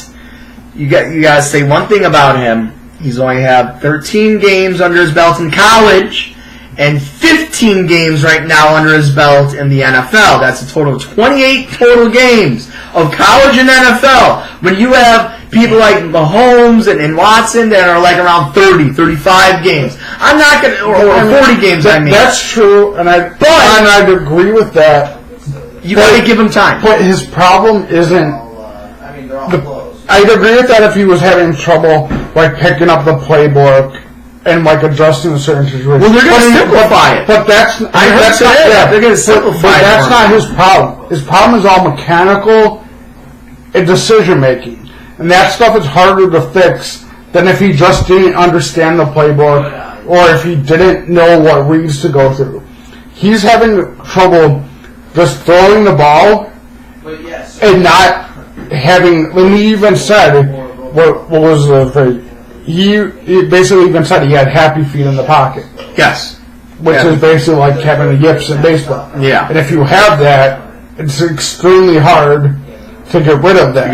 you got to say one thing about him. He's only had 13 games under his belt in college and 15 games right now under his belt in the NFL. That's a total of 28 total games of college and NFL. When you have people like Mahomes and Watson that are like around 30, 35 games. I'm not going to, or 40 games, I mean. That's true, and I'd agree with that. You got to give him time. But his problem isn't, I'd agree with that if he was having trouble, like, picking up the playbook and, like, adjusting to certain situations. Well, they're going to simplify it. But that's not they're going to simplify it. But that's not his problem. His problem is all mechanical and decision-making. And that stuff is harder to fix than if he just didn't understand the playbook or if he didn't know what reads to go through. He's having trouble just throwing the ball and not having. When he even said, what was the phrase? He basically even said he had happy feet in the pocket. Yes. Which is basically like having the yips in baseball. Yeah. And if you have that, it's extremely hard to get rid of that.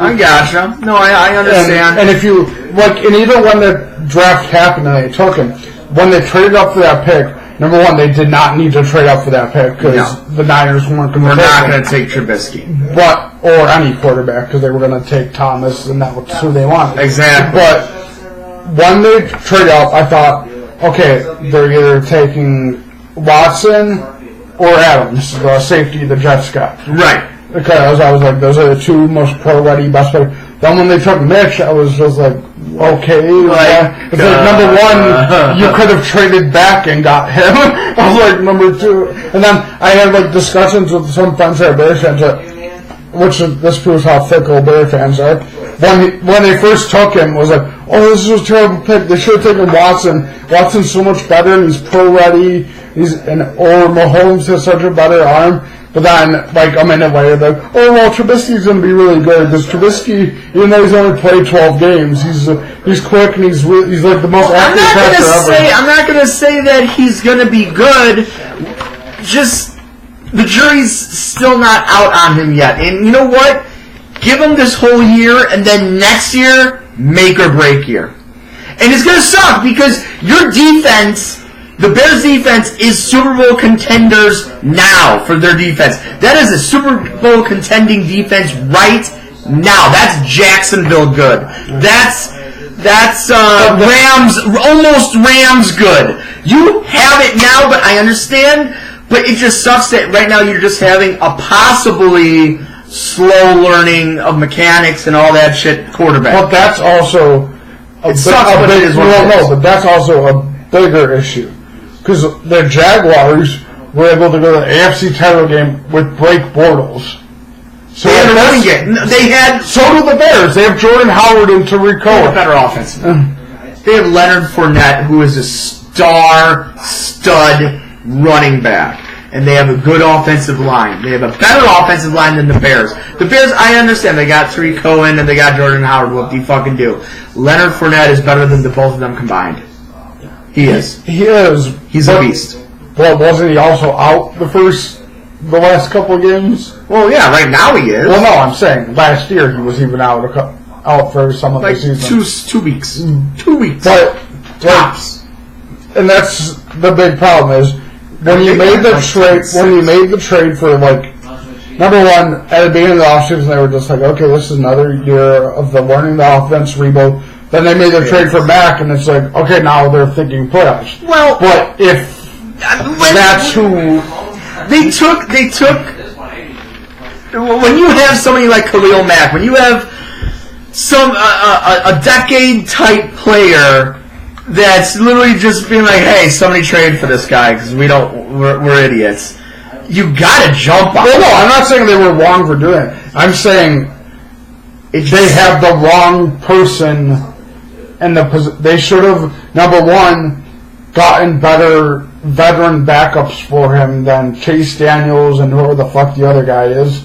I gotcha. No, I understand. And if you, like, and even when the draft happened and they took him, when they traded up for that pick, number one, they did not need to trade up for that pick because the Niners weren't going to take not going to take Trubisky. Or any quarterback because they were going to take Thomas and that was who they wanted. Exactly. But when they traded up, I thought, okay, they're either taking Watson or Adams, the safety the Jets got. Right. Because I was like, those are the two most pro-ready best players. Then when they took Mitch, I was just like, okay. It's like, number one, you could have traded back and got him. I was like, number two. And then I had like discussions with some friends who are Bears fans, this proves how fickle Bear fans are. When they first took him, was like, oh, this was a terrible pick. They should have taken Watson. Watson's so much better, and he's pro-ready. Or Mahomes has such a better arm. But then, like, a minute later, they're like, oh, well, Trubisky's going to be really good. Because Trubisky, even though he's only played 12 games, he's quick and he's like the most active passer ever. I'm not going to say that he's going to be good. Just, the jury's still not out on him yet. And you know what? Give him this whole year, and then next year, make or break year. And it's going to suck because your defense... The Bears' defense is Super Bowl contenders now for their defense. That is a Super Bowl contending defense right now. That's Jacksonville good. That's Rams, almost Rams good. You have it now, but I understand. But it just sucks that right now you're just having a possibly slow learning of mechanics and all that shit quarterback. But that's also but that's also a bigger issue. Because the Jaguars were able to go to the AFC title game with Blake Bortles. So they had a running game. So do the Bears. They have Jordan Howard and Tariq Cohen. They have a better offense. They have Leonard Fournette, who is a stud running back. And they have a good offensive line. They have a better offensive line than the Bears. The Bears, I understand. They got Tariq Cohen and they got Jordan Howard. What do you fucking do? Leonard Fournette is better than the both of them combined. He is. He is. He's a beast. Well, wasn't he also out the last couple of games? Well, yeah, right now he is. Well, no, I'm saying last year he was even out for some of the season. 2 weeks. 2 weeks. But tops. And that's the big problem is when you made the trade for like number one at the beginning of the offseason they were just like, okay, this is another year of the learning the offense rebuild. Then they made their trade for Mac, and it's like, okay, now they're thinking playoffs. Well, but if that's who they took. When you have somebody like Khalil Mack, when you have a decade type player that's literally just being like, hey, somebody trade for this guy because we're idiots. You gotta jump on. Well, no, I'm not saying they were wrong for doing it. I'm saying they have the wrong person. And they should have, number one, gotten better veteran backups for him than Chase Daniels and whoever the fuck the other guy is.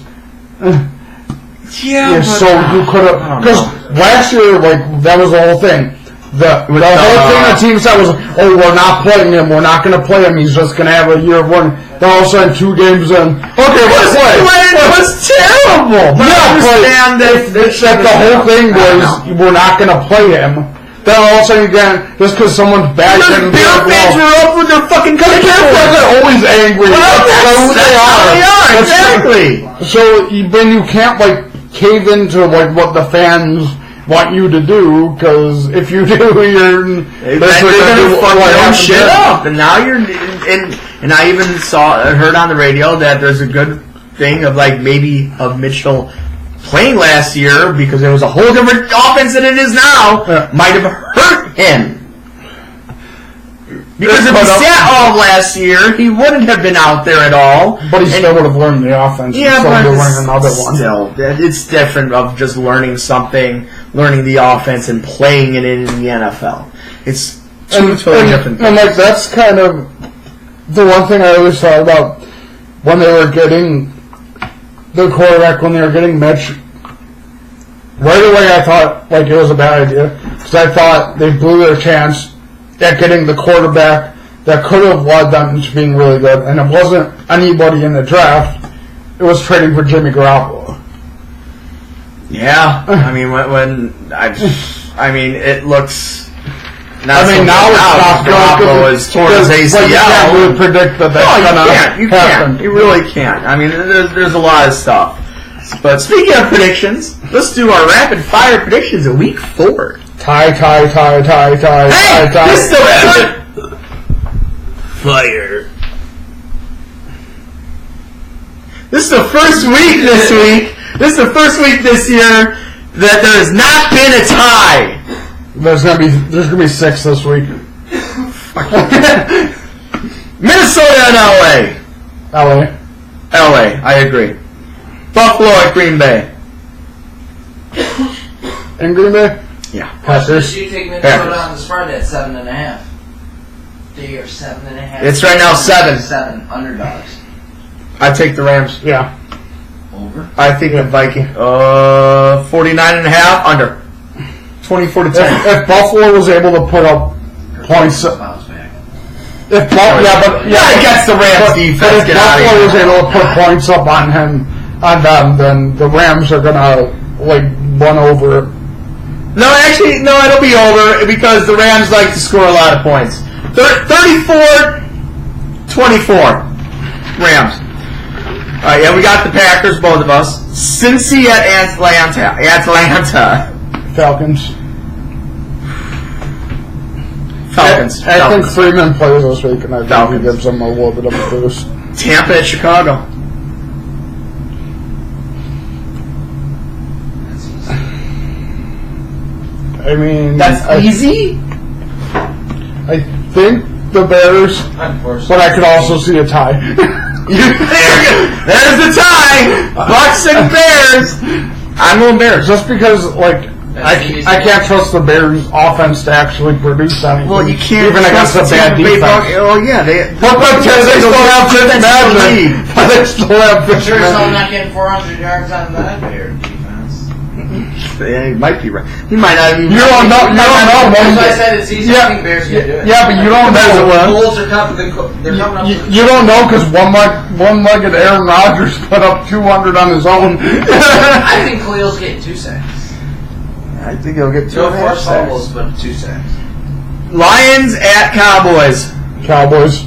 Yeah, so you could have, because last year, like, that was the whole thing. The whole thing the team said was, oh, we're not playing him, we're not going to play him, he's just going to have a year of one. Then all of a sudden, 2 games in, okay, let's play. It was terrible. But yeah, understand that the whole thing was, we're not going to play him. Then all of a sudden again, just because someone's back and Bear fans were up with their fucking Bear fans are always angry. That's who they are. Exactly. So then you can't like cave into like what the fans want you to do, because if you do, you're they're gonna fuck your own shit up. And now you're and I even heard on the radio that there's a good thing of like maybe of Mitchell playing last year because there was a whole different offense than it is now, might have hurt him. Because if he sat all last year, he wouldn't have been out there at all. But he still would have learned the offense. Yeah, but another one. Still, it's different of just learning something, learning the offense, and playing it in the NFL. Two totally different and like that's kind of the one thing I always thought about when they were getting the quarterback, when they were getting Mitch. Right away, I thought like it was a bad idea because I thought they blew their chance at getting the quarterback that could have led them into being really good, and it wasn't anybody in the draft. It was trading for Jimmy Garoppolo. Yeah, I mean I mean it looks. Now it's not Garoppolo is torn his ACL. You can't really predict that that's going to happen. Can't. You really can't. I mean, there's a lot of stuff. But speaking of predictions, let's do our rapid fire predictions of week 4. Tie. Hey, this still rapid fire. This is the first week this week. This is the first week this year that there has not been a tie. There's gonna be 6 this week. Minnesota and LA. LA, I agree. Buffalo at Green Bay. In Green Bay? Yeah. Packers. You take Minnesota on the spread at 7.5. They are 7.5. It's right now 7. 7 underdogs. I take the Rams. Yeah. Over. I think the Viking. 49.5 under. 24-10. If Buffalo was able to put up points, Bounce back. Against the Rams defense. But if Buffalo was able to put points up on them, then the Rams are gonna run over. No, actually, no, it'll be over because the Rams like to score a lot of points. 34-24. Rams. Yeah, we got the Packers, both of us. Cincy at Atlanta. Falcons. I think Freeman plays this week, and I think he gives them a little bit of a boost. Tampa at Chicago. I mean, that's easy. I think the Bears, but I could also see a tie. There's the tie. Bucks and Bears. I'm going Bears just because, I can't trust the Bears' offense to actually produce anything. Well, you can't even against a bad defense. Oh yeah, they still have Fitzmagic. They still have Fitzmagic. Sure as I'm not getting 400 yards on that Bear defense. Yeah, he might be right. He might not even. You don't know. That's why I said it's easy. I think Bears can do it. Yeah, but you don't know. The Bulls are coming. They're coming up. You don't know because one-legged Aaron Rodgers put up 200 on his own. I think Khalil's getting 2 sacks. I think he'll get 2 force fumbles, but 2 sacks. Lions at Cowboys. Cowboys.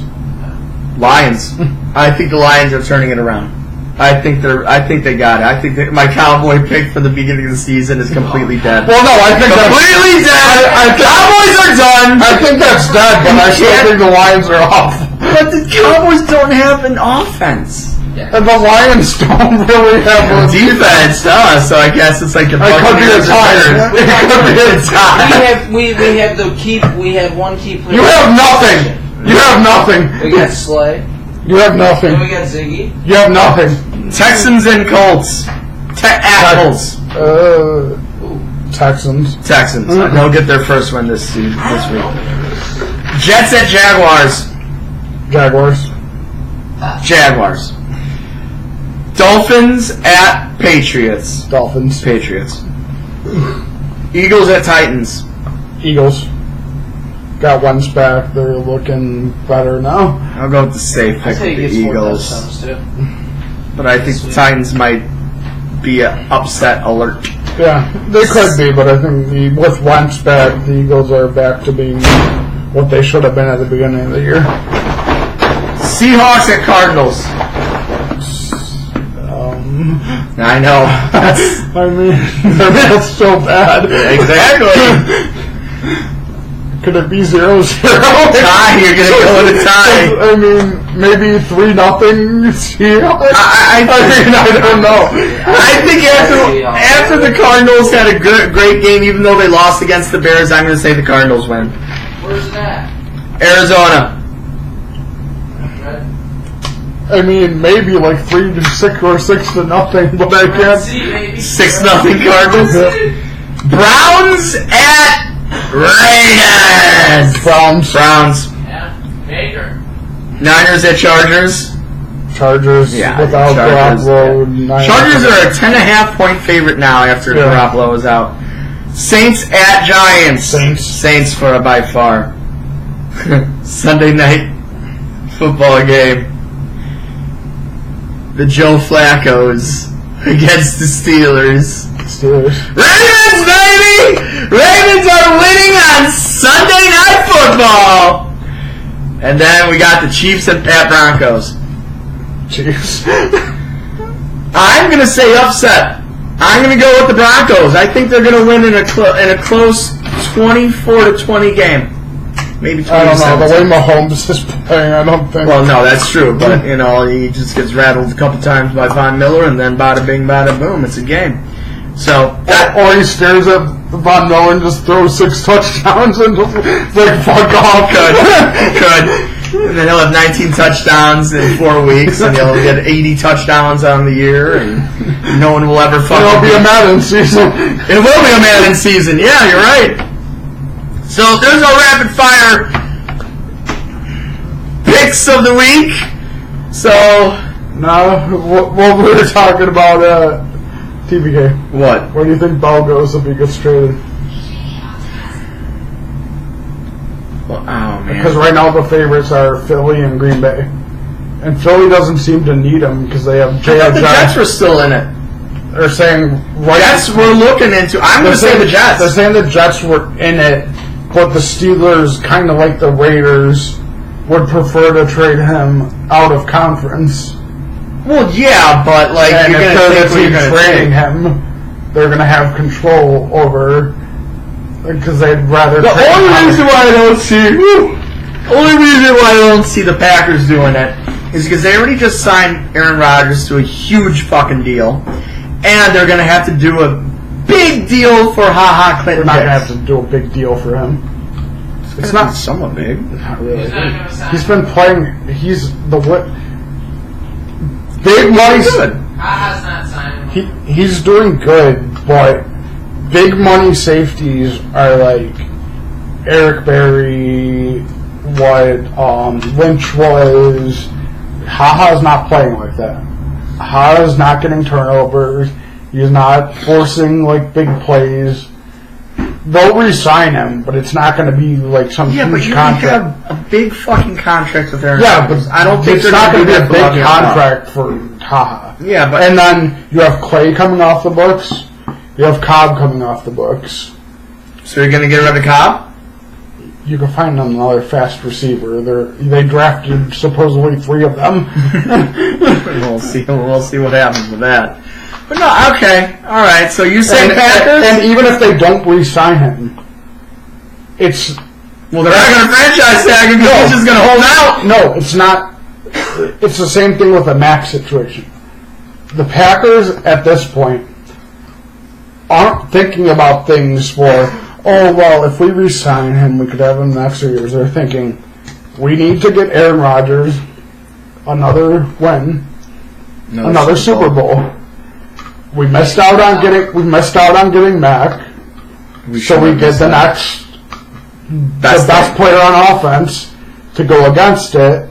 Lions. I think the Lions are turning it around. I think they got it. I think that my Cowboy pick from the beginning of the season is completely dead. Well, no, I think completely dead. Cowboys are done. I think that's dead, but I still think the Lions are off. But the Cowboys don't have an offense. Yeah. And the Lions don't really have a defense, so I guess it's like the could be a tie. It could be a tie. We have one key player. You have nothing. You have nothing. We got Slay. You have nothing. And we got Ziggy. You have nothing. Texans and Colts. Colts. Texans. Mm-hmm. They'll get their first win this week. Jets at Jaguars. Jaguars. Dolphins at Patriots. Patriots. Eagles at Titans. Eagles. Got Wentz back. They're looking better now. I'll go with the safe pick with the Eagles. But I think the Titans might be an upset alert. Yeah, they could be, but I think with Wentz back, the Eagles are back to being what they should have been at the beginning of the year. Seahawks at Cardinals. I know. I mean, that's so bad. Exactly. Could it be 0-0? Tie. You're gonna go with a tie. I mean, maybe 3-0. Seahawks. I don't know. I think after the Cardinals had a great game, even though they lost against the Bears, I'm going to say the Cardinals win. Where's it at? Arizona. I mean, maybe 3-6 or 6-0, but I can't. 6-0 Cardinals. Browns at Raiders. Yes. Browns. Yeah. Baker. Niners at Chargers. Chargers without Garoppolo. Chargers are a 10.5 point favorite now after Garoppolo is out. Saints at Giants. Saints for a by far. Sunday night football game. The Joe Flaccos against the Steelers. Ravens, baby! Ravens are winning on Sunday Night Football! And then we got the Chiefs at Broncos. Chiefs. I'm going to say upset. I'm going to go with the Broncos. I think they're going to win in a close 24-20 game. Maybe 27. I don't know. The way Mahomes is playing, I don't think. Well, no, that's true. But, you know, he just gets rattled a couple times by Von Miller, and then bada bing, bada boom. It's a game. So or he stares at Von Miller and just throws 6 touchdowns and just like fuck off. Could. And then he'll have 19 touchdowns in 4 weeks, and he'll get 80 touchdowns on the year, and no one will ever fucking. It'll be a Madden season. It will be a Madden season. Yeah, you're right. So there's no rapid fire picks of the week. So no, what we were talking about. TBK. What? Where do you think Bell goes if he gets traded? Well, oh, man. Because right now the favorites are Philly and Green Bay. And Philly doesn't seem to need him because they have J.J. The Jets were still in it. They're saying... Jets we're looking into... I'm going to say the Jets. They're saying the Jets were in it, but the Steelers, kind of like the Raiders, would prefer to trade him out of conference. Well, yeah, but like and you're going to think trading him, they're going to have control over because they'd rather. The only reason why I don't see the Packers doing it is because they already just signed Aaron Rodgers to a huge fucking deal, and they're going to have to do a big deal for Clinton. They're not going to have to do a big deal for him. It's not somewhat big. Not really. He's been playing. He's the what? Big money. Haha's not signing. He's doing good, but big money safeties are like Eric Berry, what Lynch was. Haha's not playing like that. Haha's not getting turnovers. He's not forcing like big plays. They'll re-sign him, but it's not going to be like some huge contract. Have a big fucking contract with Aaron. Yeah, but I don't think it's not going to be a big contract for Haha. Yeah, but and then you have Clay coming off the books. You have Cobb coming off the books. So you're going to get rid of Cobb? You can find another fast receiver. They drafted supposedly 3 of them. We'll see what happens with that. But no, okay, all right. So you say Packers, and even if they don't re-sign him, it's they're not going to franchise tag him because he's just going to hold out. No, it's not. It's the same thing with the Max situation. The Packers at this point aren't thinking about things for, if we re-sign him, we could have him next year. They're thinking, we need to get Aaron Rodgers another win, another Super Bowl. We missed out on getting Mac, so we get the next best player on offense to go against it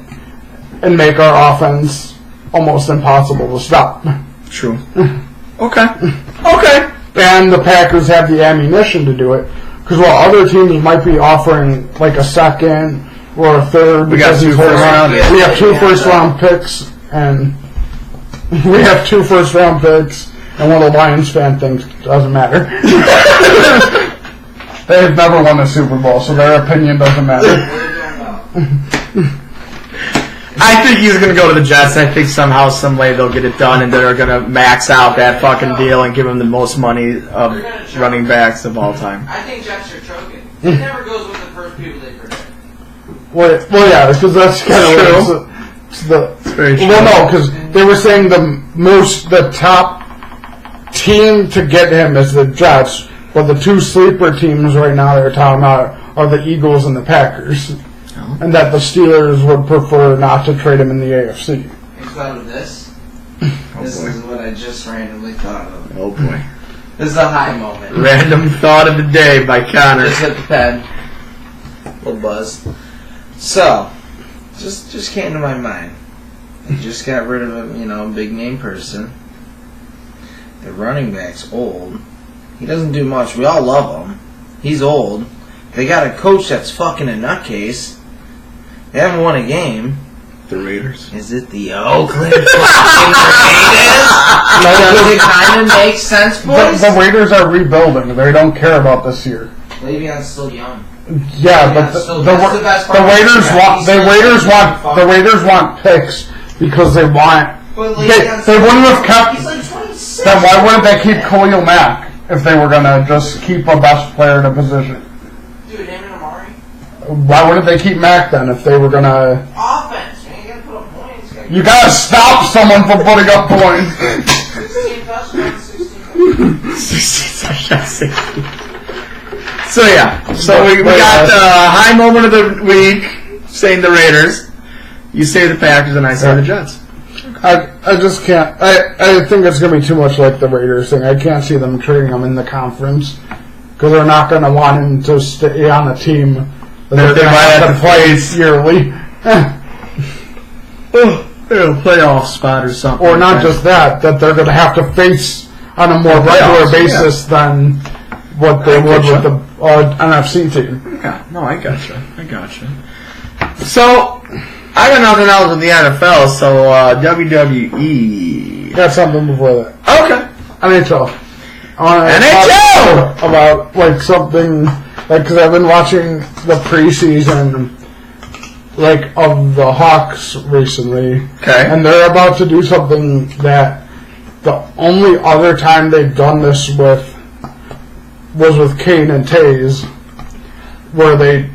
and make our offense almost impossible to stop. True. Okay. And the Packers have the ammunition to do it, because while other teams might be offering like a second or a third, we have 2 first-round picks, and we have 2 first-round picks. And one of the Lions fan thinks doesn't matter. They've never won a Super Bowl, so their opinion doesn't matter. I think he's going to go to the Jets. I think somehow, some way they'll get it done, and they're going to max out that fucking deal and give him the most money of running backs of all time. I think Jets are choking. He never goes with the first people they predict. Well, yeah, because that's kind of true. It's very true. Well, no, because they were saying the top team to get him is the Jets, but the 2 sleeper teams right now they're talking about are the Eagles and the Packers, and that the Steelers would prefer not to trade him in the AFC. You thought of this? This is what I just randomly thought of. Oh boy. This is a high moment. Random thought of the day by Connor. Just hit the pad. little buzzed. So, just came to my mind. They just got rid of a big name person. The running back's old. He doesn't do much. We all love him. He's old. They got a coach that's fucking a nutcase. They haven't won a game. The Raiders. Is it the Oakland fucking Raiders? Does it kind of make sense, boys? The Raiders are rebuilding. They don't care about this year. Le'Veon's still young. Yeah, but that's the the best part. The Raiders want picks because they want. But They wouldn't have kept. He's like 26. Then why wouldn't they keep Khalil Mack if they were gonna just keep a best player in a position? Dude, him and Amari. Why wouldn't they keep Mack then if they were gonna? Offense, man. You gotta put up points. You gotta stop someone from putting up points. 16 touchdowns, 16 touchdowns. So yeah, so we got high moment of the week saying the Raiders. You say the Packers and I say the Jets. I just can't. I think it's going to be too much like the Raiders thing. I can't see them trading him in the conference because they're not going to want him to stay on the team that they might have to play yearly. A playoff spot or something. Or not just that they're going to have to face on a more regular basis than what they would with the NFC team. Yeah, no, I gotcha. So, I got nothing else with the NFL, so WWE. Got something before that. Okay. NHL. NHL! About like something like because I've been watching the preseason like of the Hawks recently. Okay. And they're about to do something that the only other time they've done this was with Kane and Taze, where they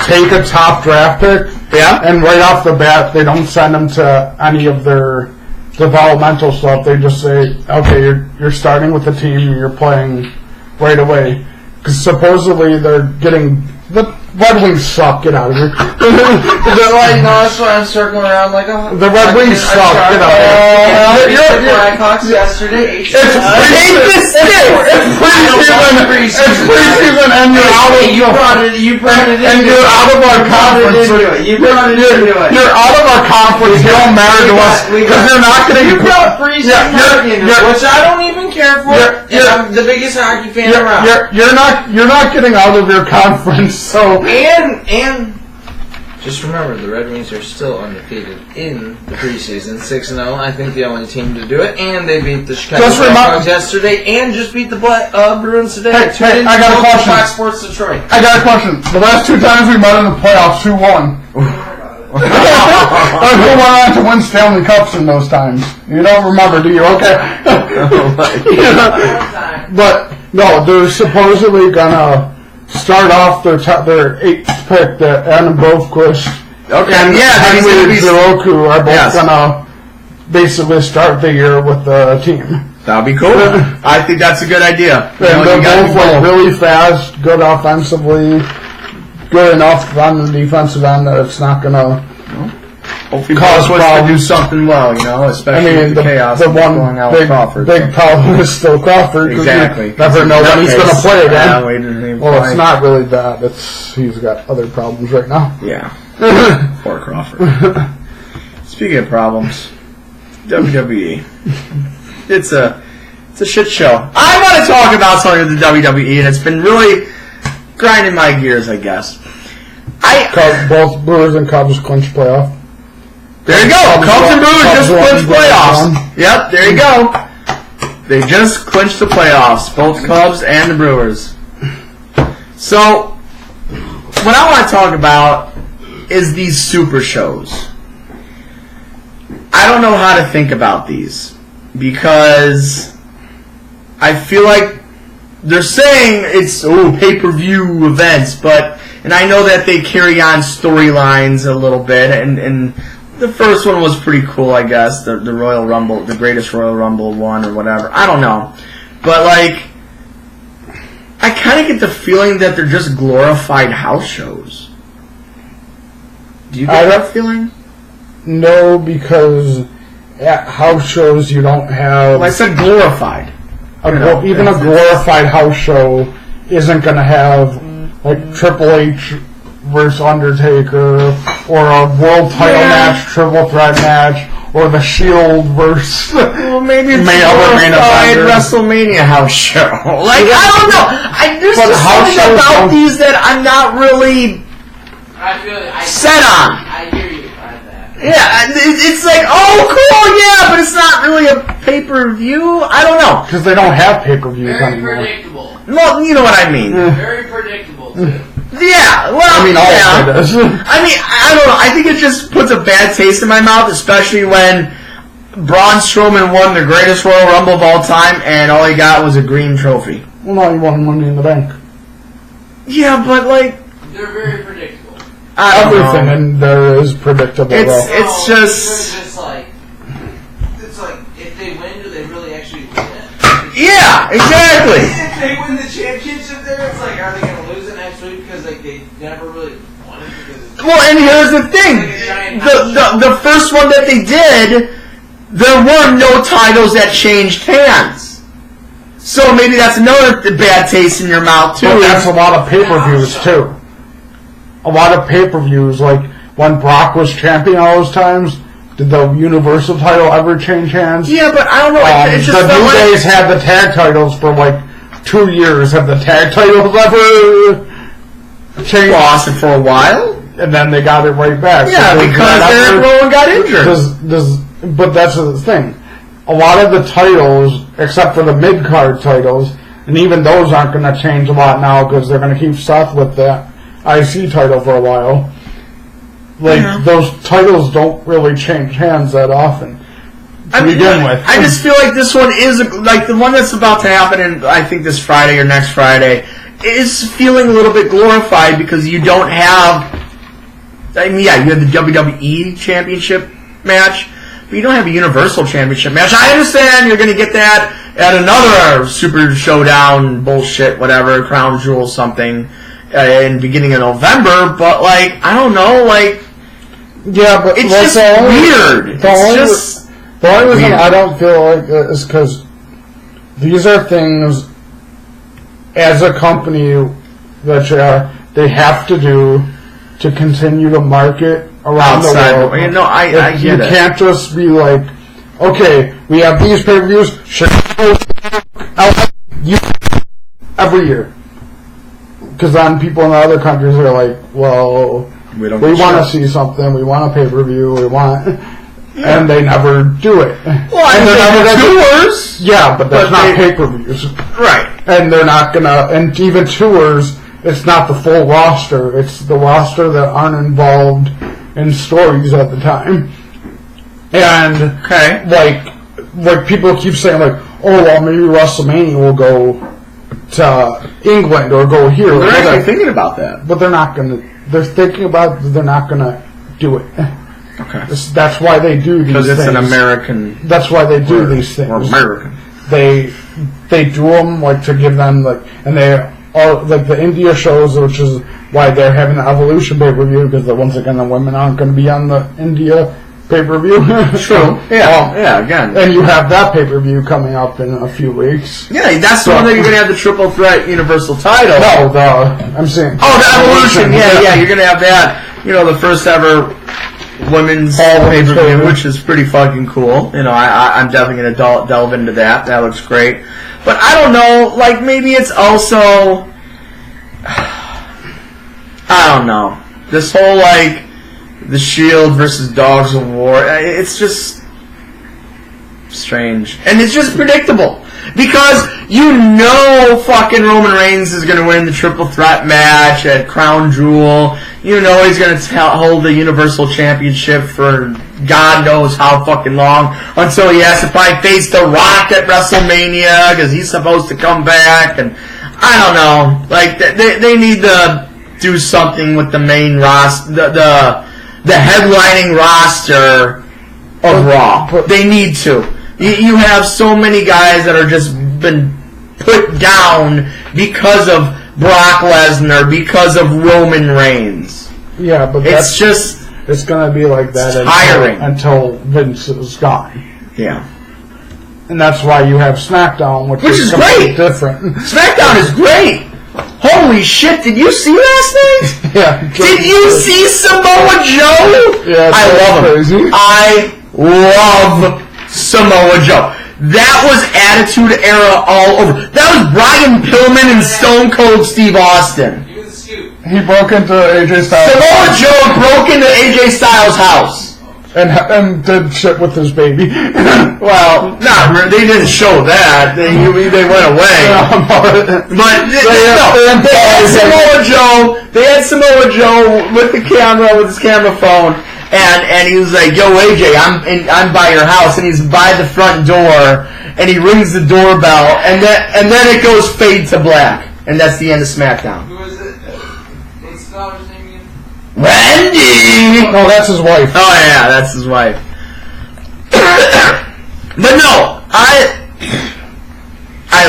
take a top draft pick, and right off the bat they don't send them to any of their developmental stuff. They just say, okay, you're starting with the team, you're playing right away. Because supposedly they're getting the Red Wings suck. Get out of here. That's why I'm circling around like the Red Wings suck. Get out of here. You're Blackhawks yesterday. It's preseason, and you're out of You brought it in. you're out of our conference. You brought it into it. You're out of our conference. You don't matter to us because you're not going to. You brought preseason into it, which I don't even care for. I'm the biggest hockey fan around. You're not getting out of your conference. So and just remember, the Red Wings are still undefeated in the preseason, 6-0. I think the only team to do it, and they beat the Chicago Blackhawks yesterday, and just beat the Bruins today. Hey, I got a question. Fox Sports Detroit. I got a question. The last two times we met in the playoffs, who won? Who went on to win Stanley Cups in those times? You don't remember, do you? Okay. But no, they're supposedly gonna start off their 8th pick, that Adam Bovequist and Henry Ziroku are both gonna basically start the year with the team. That'll be cool. I think that's a good idea. And they're both like really fast, good offensively, good enough on the defensive end that it's not gonna hopefully cause problems to do something well, especially with the chaos. The one going out big Crawford, problem is still Crawford. Exactly. You never know when he's going to play again. Well, play. It's not really that. He's got other problems right now. Yeah. Poor Crawford. Speaking of problems, WWE. It's a shit show. I want to talk about something with the WWE, and it's been really grinding my gears, I guess. Both Brewers and Cubs clinched playoff. There you go. Cubs and Brewers just clinched playoffs. Yep, there you go. They just clinched the playoffs, both Cubs and the Brewers. So, what I want to talk about is these super shows. I don't know how to think about these because I feel like they're saying it's pay-per-view events, and I know that they carry on storylines a little bit, and the first one was pretty cool, I guess, the Royal Rumble, the greatest Royal Rumble one or whatever. I don't know. But, I kind of get the feeling that they're just glorified house shows. Do you get that feeling? No, because at house shows you don't have... Well, I said glorified. Even a glorified house show isn't going to have like Triple H versus Undertaker, or a world title match, triple threat match, or the Shield versus Well, maybe it's main a glorified eventer. WrestleMania house show. Like, I don't know. There's But just house something shows about don't- these that I'm not really I feel like set on. I hear you on that. Yeah, it's like, oh, cool, yeah, but it's not really a pay-per-view. I don't know. because they don't have pay-per-views Very anymore. predictable. Well, you know what I mean. Very predictable too. Yeah, well, I mean, all yeah. of it is. I mean, I don't know. I think it just puts a bad taste in my mouth, especially when Braun Strowman won the greatest Royal Rumble of all time, and all he got was a green trophy. Well, no, you won Money in the Bank. Yeah, but like They're very predictable. I don't Everything know. in there is predictable. It's- though. it's No, just- they're just like it's like if they win, do they really actually win it? Yeah, exactly. If they win the championship, there, it's like, are they going to lose it next week because like they never really won it because it's Well, and here's the thing: the first one that they did, there were no titles that changed hands. So maybe that's another bad taste in your mouth too. But that's a lot of pay-per-views too. A lot of pay-per-views, like when Brock was champion all those times. Did the Universal title ever change hands? Yeah, but I don't know. It just the felt New like Days had the tag titles for like 2 years. Have the tag titles ever changed? lost it for a while. And then they got it right back. Yeah, So because that Eric ever- Rowan got injured. But that's the thing. A lot of the titles, except for the mid-card titles, and even those aren't going to change a lot now because they're going to keep Seth with the IC title for a while. Like, Yeah. those titles don't really change hands that often to begin with. I just feel like this one is like the one that's about to happen, in I think this Friday or next Friday is feeling a little bit glorified because you don't have. I mean, yeah, you have the WWE Championship match, but you don't have a Universal Championship match. I understand you're going to get that at another Super Showdown bullshit, whatever, Crown Jewel something in the beginning of November. But like, I don't know, like. Yeah, but It's like just the only- weird. the It's only- just The only reason weird. I don't feel like it is because these are things, as a company, that they have to do to continue to market around outside. the world. You know, I get You it. can't just be like, okay, we have these pay-per-views, every year. Because then people in the other countries are like, well, We don't we get want to shit. see something, we want a pay-per-view, we want... And they never do it. Well, I And mean, they're they never have gonna- tours. Yeah, but that's But not they- pay-per-views. Right. And they're not gonna, and even tours, it's not the full roster, it's the roster that aren't involved in stories at the time. And, Okay. like people keep saying like, oh, well, maybe WrestleMania will go to England or go here. or They're actually whatever. thinking about that. But they're not gonna, they're thinking about it, they're not gonna do it. Okay. That's why they do these Because things. it's an American. That's why they do these things. We're American. They do them like to give them like, and they are like the India shows, which is why they're having the Evolution pay-per-view because once again the women aren't going to be on the India pay-per-view. True. Yeah. Yeah. Again. And you have that pay-per-view coming up in a few weeks. Yeah, that's the one that you're gonna have the triple threat Universal title. No, I'm saying. Oh, the Evolution. Yeah. You're gonna have that. You know, the first ever women's pay-per-view, pay-per-view. which is pretty fucking cool. You know, I'm definitely gonna delve into that. That looks great. But I don't know. Like maybe it's also. I don't know. This whole like the Shield versus Dogs of War. It's just strange, and it's just predictable because you know fucking Roman Reigns is going to win the triple threat match at Crown Jewel. You know he's going to hold the Universal Championship for God knows how fucking long until he has to probably face The Rock at WrestleMania because he's supposed to come back. And I don't know, like they need to do something with the main roster, the headlining roster of Raw. They need to. You have so many guys that are just been put down because of Brock Lesnar, because of Roman Reigns. Yeah, but It's just it's going to be like that tiring. until Vince is gone. yeah. And that's why you have SmackDown, which Which is completely great. different. SmackDown is great. Holy shit, did you see last night? Yeah. Did you see Samoa Joe? Yeah, I love him. crazy. I love Samoa Joe. That was Attitude Era all over. That was Brian Pillman and Stone Cold Steve Austin. He was a scoop. He broke into AJ Styles. Samoa Joe broke into AJ Styles' house. And did shit with his baby. Well, they didn't show that. They went away. But they had Samoa Joe with the camera, with his camera phone, and he was like, "Yo, AJ, I'm by your house," and he's by the front door, and he rings the doorbell, and then it goes fade to black, and that's the end of SmackDown. Who was it? What's the daughter's name again? Randy! No, that's his wife. Oh yeah, that's his wife. But no, I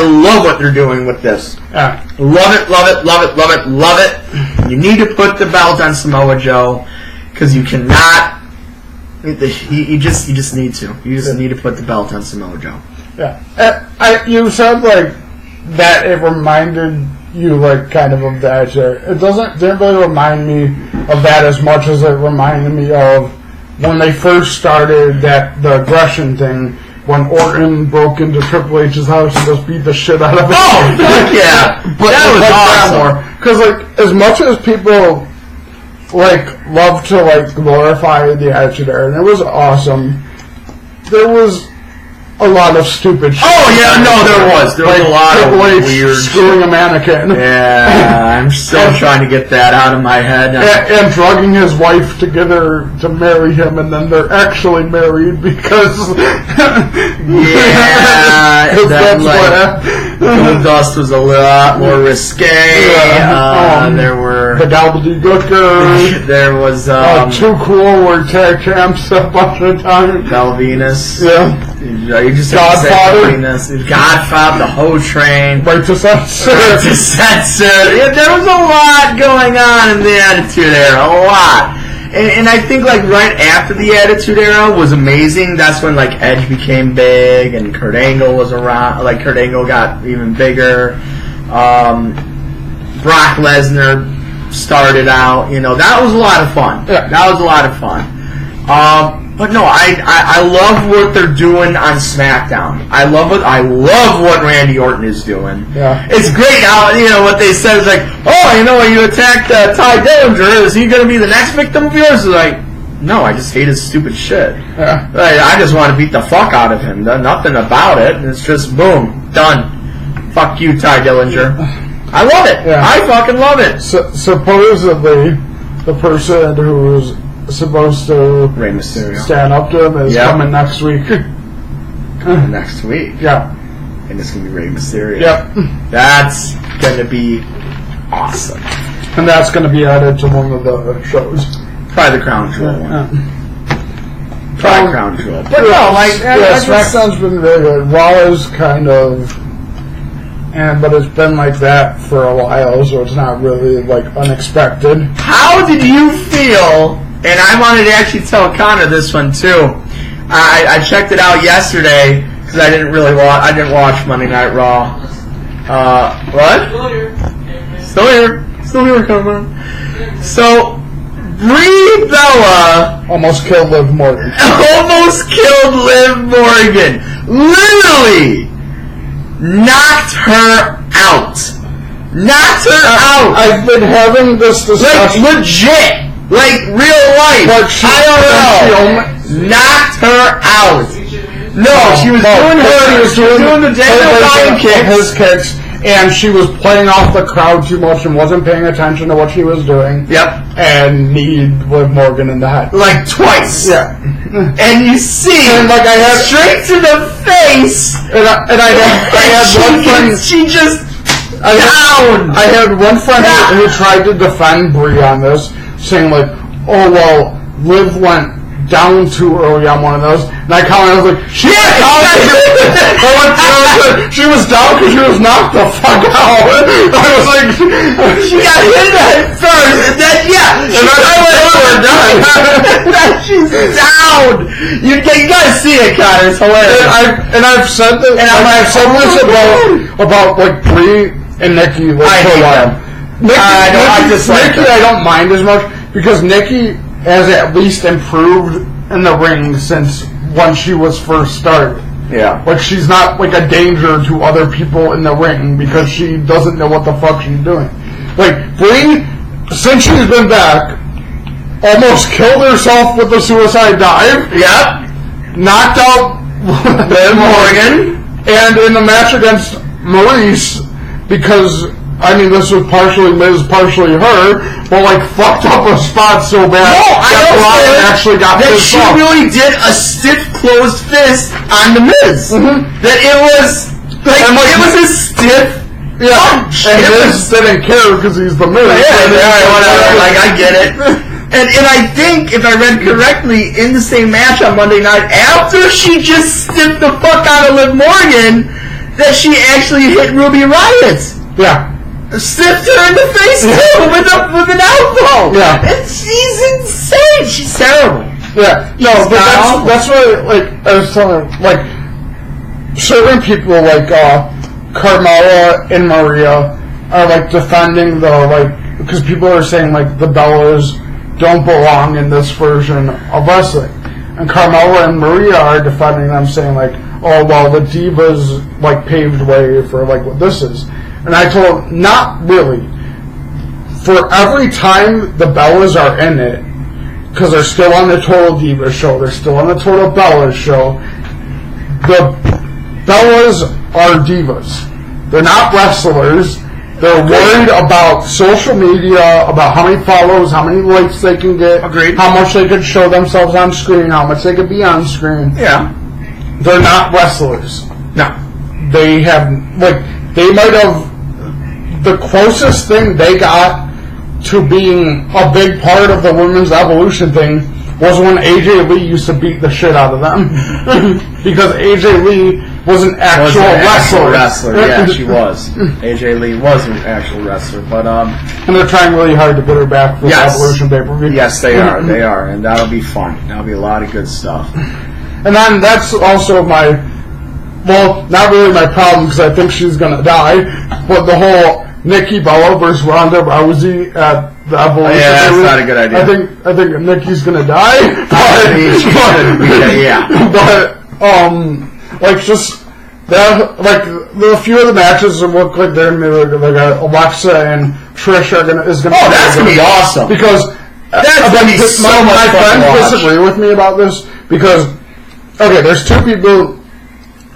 love what they're doing with this. Yeah. Love it, love it, love it, love it, love it. You need to put the belt on Samoa Joe because you cannot. You just need to. You just need to put the belt on Samoa Joe. Yeah. You said like that. It reminded you like kind of that. It didn't really remind me of that as much as it reminded me of when they first started the aggression thing. When Orton broke into Triple H's house and just beat the shit out of him. Oh, fuck yeah! But that was awesome. Because like as much as people like love to like glorify the Attitude Era, and it was awesome, there was a lot of stupid shit. Oh yeah, no, there was a lot of weird screwing a mannequin. Yeah, I'm still trying to get that out of my head. And drugging his wife to get her to marry him, and then they're actually married because that's Goldust was a lot more risque. There were the Gobbledygooker. There was Too Cool were tag champs a bunch of times. Val Venus. Yeah. You just Godfather, Godfather, the whole train, right to censor. Yeah, there was a lot going on in the Attitude Era, a lot, and I think like right after the Attitude Era was amazing. That's when like Edge became big and Kurt Angle was around. Like Kurt Angle got even bigger. Brock Lesnar started out. You know, that was a lot of fun. Yeah. That was a lot of fun. But no, I love what they're doing on SmackDown. I love what Randy Orton is doing. Yeah. It's great how, you know, what they said is like, oh, you know, when you attacked Ty Dillinger, is he going to be the next victim of yours? It's like, no, I just hate his stupid shit. Yeah. Like, I just want to beat the fuck out of him. Nothing about it. It's just boom, done. Fuck you, Ty Dillinger. I love it. Yeah. I fucking love it. Supposedly, the person who was supposed to Rey Mysterio stand up to him is coming next week. Next week. Yeah. And it's going to be Rey Mysterio. Yep. That's going to be awesome. And that's going to be added to one of the shows. Probably the Crown Jewel one. Probably Crown Jewel. But no, like, SmackDown's been very good. Raw is kind of... but it's been like that for a while, so it's not really, like, unexpected. How did you feel... And I wanted to actually tell Connor this one too. I checked it out yesterday because I didn't watch Monday Night Raw. What? Still here, Connor. So Brie Bella almost killed Liv Morgan. Literally knocked her out. I've been having this discussion. Like legit. Like real life. But IRL knocked her out. No, she was doing the Daniel Bryan kicks. His kicks, and she was playing off the crowd too much and wasn't paying attention to what she was doing. Yep. And kneed Liv Morgan in the head. Like twice. Yeah. And you see, and like I had straight to the face. And I had one friend. She just down. I had one friend who tried to defend Brie on this, saying like, "Oh well, Liv went down too early on one of those," and I commented, I was like, "She was down because she was knocked the fuck out." I was like, "She got hit at first, and then then she's down." You gotta see it, Connor. It's hilarious. And I've said this. And I've said this about like Brie. and Nikki I hate them. Nikki, I dislike Nikki them. I don't mind as much because Nikki has at least improved in the ring since when she was first started. Yeah. Like, she's not, like, a danger to other people in the ring because she doesn't know what the fuck she's doing. Like, Brie, since she's been back, almost killed herself with the suicide dive. Yep. Knocked out Liv Morgan. And in the match against Maurice, because, I mean, this was partially Miz, partially her, but, like, fucked up a spot so bad that Brian actually got that pissed she off. really did a stiff closed fist on the Miz. That it was like it was a stiff punch. And It Miz didn't care because he's the Miz. whatever. Like, I get it. And I think, if I read correctly, in the same match on Monday night, after she just stiffed the fuck out of Liv Morgan, that she actually hit Ruby Riott. Yeah. Stiffed her in the face too with an elbow. Yeah. And she's insane. She's terrible. Yeah. No, but that's why, like, I was telling her, like, certain people, like, Carmella and Maria are, like, defending the, like, because people are saying, like, the Bellas don't belong in this version of wrestling. And Carmella and Maria are defending them, saying, like, oh, well, the Divas, like, paved way for, like, what this is. And I told them, not really. For every time the Bellas are in it, because they're still on the Total Divas show, they're still on the Total Bellas show, the Bellas are divas. They're not wrestlers. They're worried about social media, about how many follows, how many likes they can get, Agreed. how much they could show themselves on screen, how much they could be on screen. Yeah. They're not wrestlers. No. They have, like, they might have, the closest thing they got to being a big part of the women's evolution thing was when AJ Lee used to beat the shit out of them. Because AJ Lee was an actual wrestler. Yeah, she was. AJ Lee was an actual wrestler, but And they're trying really hard to get her back for the Evolution pay-per-view. Yes, they are. They are, and that'll be fun. That'll be a lot of good stuff. And then that's also my, well, not really my problem because I think she's gonna die, but the whole Nikki Bella versus Ronda Rousey at the Evolution. Yeah, that's not a good idea. I think Nikki's gonna die. But like just that, like a few of the matches look like they're gonna be like Alexa and Trish is gonna. Oh, that's gonna be awesome because that's gonna be so much my fun to friends watch. disagree with me about this because okay, there's two people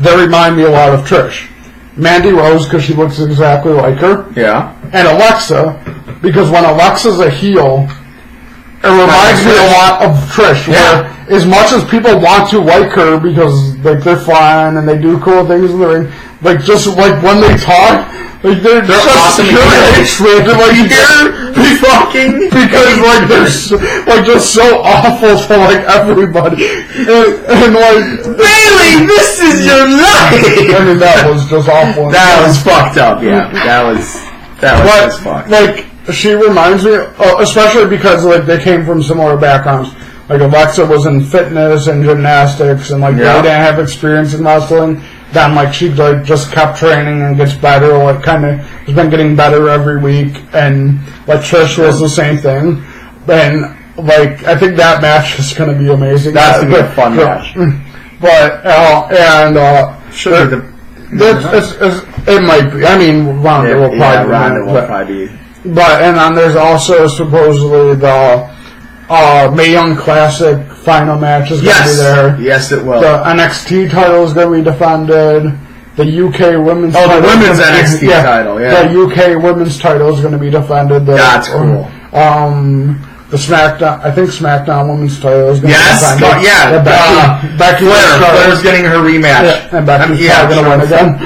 that remind me a lot of Trish. Mandy Rose, because she looks exactly like her. Yeah. And Alexa, because when Alexa's a heel, it reminds me a lot of Trish. Yeah. Where as much as people want to like her because like they're fun and they do cool things in the ring, like just like when they talk, like they're just awesome. hatred. Like You're fucking because like they're so, like just so awful to like everybody, and like Bailey, this is your life. I mean that was just awful. That was fucked up. Yeah, that was just fucked. Like she reminds me, especially because like they came from similar backgrounds. Like Alexa was in fitness and gymnastics, and like they didn't have experience in wrestling. Then like she like just kept training and gets better. Like kind of has been getting better every week, and like Trish was the same thing. And like I think that match is going to be amazing. That's gonna be a fun match. But it might be. I mean, Ronda will probably be. But and then there's also supposedly the Mae Young Classic final match is going to be there. Yes, it will. The NXT title is going to be defended. The UK women's title. the women's NXT title, yeah. The UK women's title is going to be defended. That's cool. The SmackDown, I think SmackDown women's title is going to be defended. Becky Flair's getting her rematch. Yeah, and Becky's probably going to win again.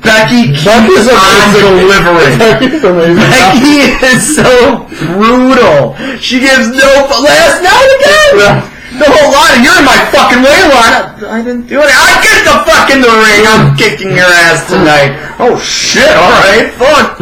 Becky's on delivering. Becky's amazing. Becky is so brutal. She gives no last night again. Yeah. The whole line. You're in my fucking way, Lana. I didn't do it. I get the fuck in the ring. I'm kicking your ass tonight. Oh shit! All right, fuck.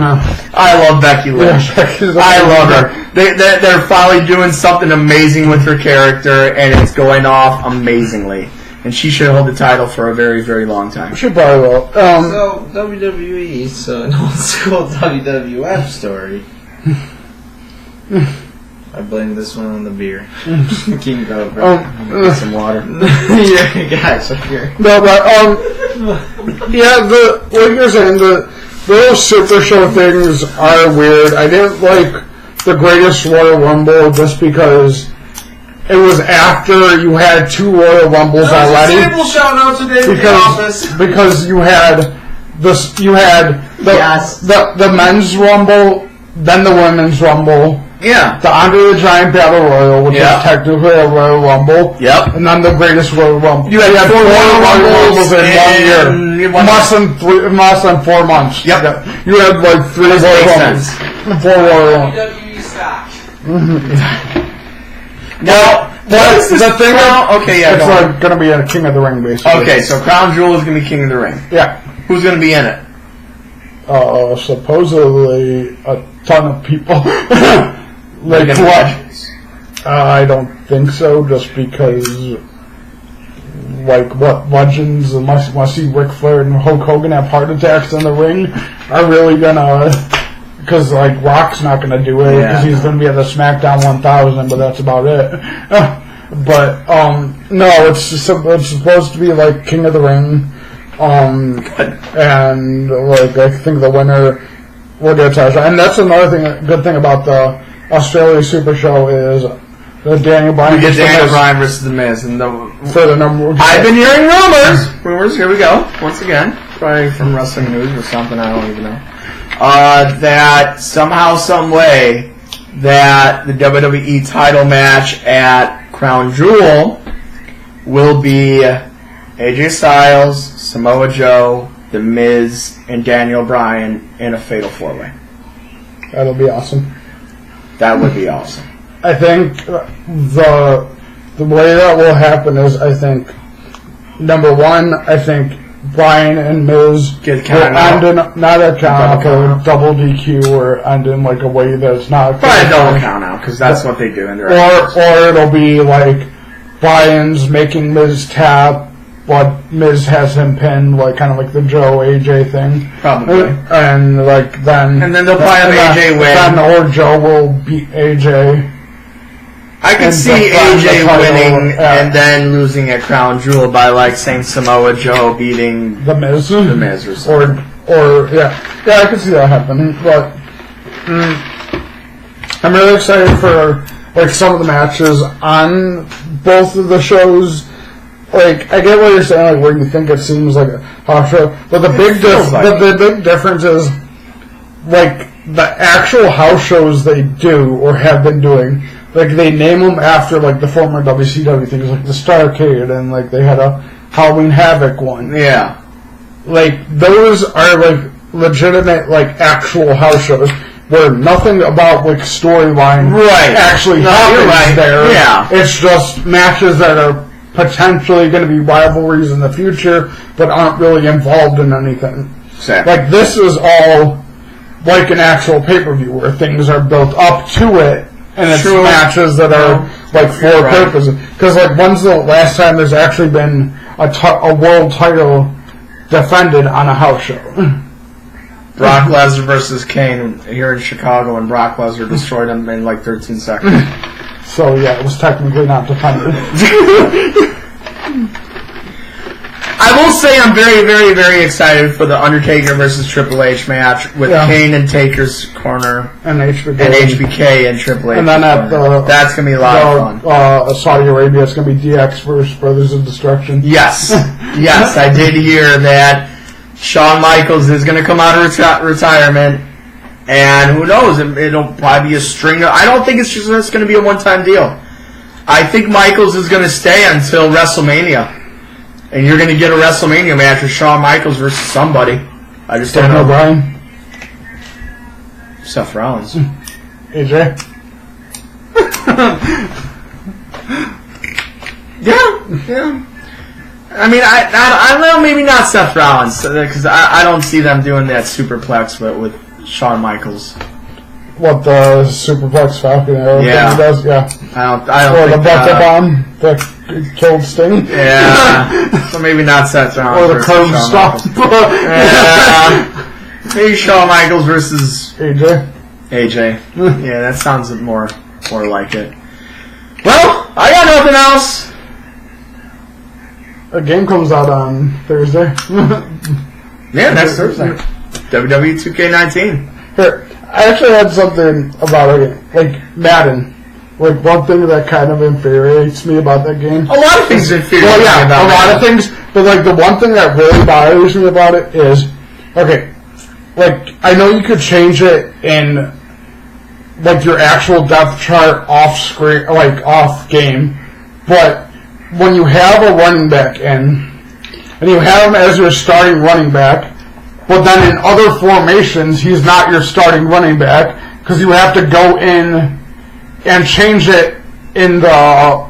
I love Becky Lynch. I love her. They're finally doing something amazing with her character, and it's going off amazingly. and she should hold the title for a very, very long time. She probably will. So WWE, so an old school WWF story. I blame this one on the beer. King Cobra. Get some water. Yeah, guys, up here. No, but yeah, like you're saying, the those Super Show things are weird. I didn't like the Greatest Royal Rumble just because it was after you had 2 Royal Rumbles already. Table shout out today in the office. Because you had this, you had the men's Rumble, then the women's Rumble. Yeah. The Andre the Giant Battle Royal, which is technically a Royal Rumble. Yep. And then the Greatest Royal Rumble. You had 4 Royal Rumbles in 1 year. Less than 4 months. Yep. You had like 3 Royal Rumbles. 4 Royal Rumbles. WWE stock. Now, what is this the thing? Okay, yeah. It's like going to be a King of the Ring, basically. Okay, so Crown Jewel is going to be King of the Ring. Yeah. Who's going to be in it? Supposedly a ton of people. Like what? I don't think so. Just because, like, what legends must see Ric Flair and Hulk Hogan have heart attacks in the ring are really gonna? Because like Rock's not gonna do it because he's gonna be at the SmackDown 1000, but that's about it. But no, it's supposed to be like King of the Ring, and like I think the winner will get a title. And that's another thing. Good thing about the Australia Super Show is that Daniel Bryan. We get Daniel Bryan versus The Miz, and for the number. I've been hearing rumors. Here we go. Once again, probably from Wrestling News or something. I don't even know. That somehow, some way, that the WWE title match at Crown Jewel will be AJ Styles, Samoa Joe, The Miz, and Daniel Bryan in a fatal 4-way. That'll be awesome. That would be awesome. I think the way that will happen is, I think, number one, I think Bryan and Miz will end in, not a count out, or double DQ, or end in like a way that's not probably a double count out, because that's what they do in their or it'll be like Bryan's making Miz tap, but Miz has him pinned, like kind of like the Joe AJ thing. Probably. And like then they'll probably have AJ win. Then or Joe will beat AJ. I could see AJ winning and then losing at Crown Jewel by like saying Samoa Joe beating The Miz. The Miz or something. Or yeah, I could see that happening. But I'm really excited for like some of the matches on both of the shows. Like, I get what you're saying, like, where you think it seems like a house show, but the big difference is, like, the actual house shows they do, or have been doing, like, they name them after, like, the former WCW things, like the Starrcade, and, like, they had a Halloween Havoc one. Yeah. Like, those are, like, legitimate, like, actual house shows, where nothing about, like, storyline actually happens there. Yeah. It's just matches that are potentially going to be rivalries in the future, but aren't really involved in anything. Exactly. Like, this is all like an actual pay-per-view where things are built up to it, and it's matches that are like for purposes. Because like, when's the last time there's actually been a world title defended on a house show? Brock Lesnar versus Kane here in Chicago, and Brock Lesnar destroyed him in like 13 seconds. So yeah, it was technically not defended. I will say I'm very, very, very excited for the Undertaker versus Triple H match with Kane in Taker's corner and HBK and Triple H. And then at that's gonna be a lot of fun. Saudi Arabia, it's gonna be DX versus Brothers of Destruction. Yes, yes, I did hear that Shawn Michaels is gonna come out of retirement. And who knows? It'll probably be a string. I don't think it's just going to be a one-time deal. I think Michaels is going to stay until WrestleMania, and you're going to get a WrestleMania match with Shawn Michaels versus somebody. I just don't know. Bryan, Seth Rollins, AJ. Yeah. I mean, I don't know. Maybe not Seth Rollins because I don't see them doing that superplex with Shawn Michaels. what the Superplex Falcon Arrow Yeah. thing does. Yeah. I don't Or the think buckle bomb that killed Sting. Yeah. So maybe not Seth Rollins. Or the versus curve Shawn stop. Michaels. Yeah. Maybe Shawn Michaels versus AJ. AJ. Yeah, that sounds more like it. Well, I got nothing else. A game comes out on Thursday. Yeah, next Thursday. WWE 2K19. Here, I actually had something about it, like Madden. Like one thing that kind of infuriates me about that game. A lot of things infuriate Well, me yeah, about a lot that. of things, but like the one thing that really bothers me about it is, okay, like I know you could change it in like your actual depth chart off screen, like off game, but when you have a running back in, and you have him as your starting running back, but then in other formations he's not your starting running back because you have to go in and change it in the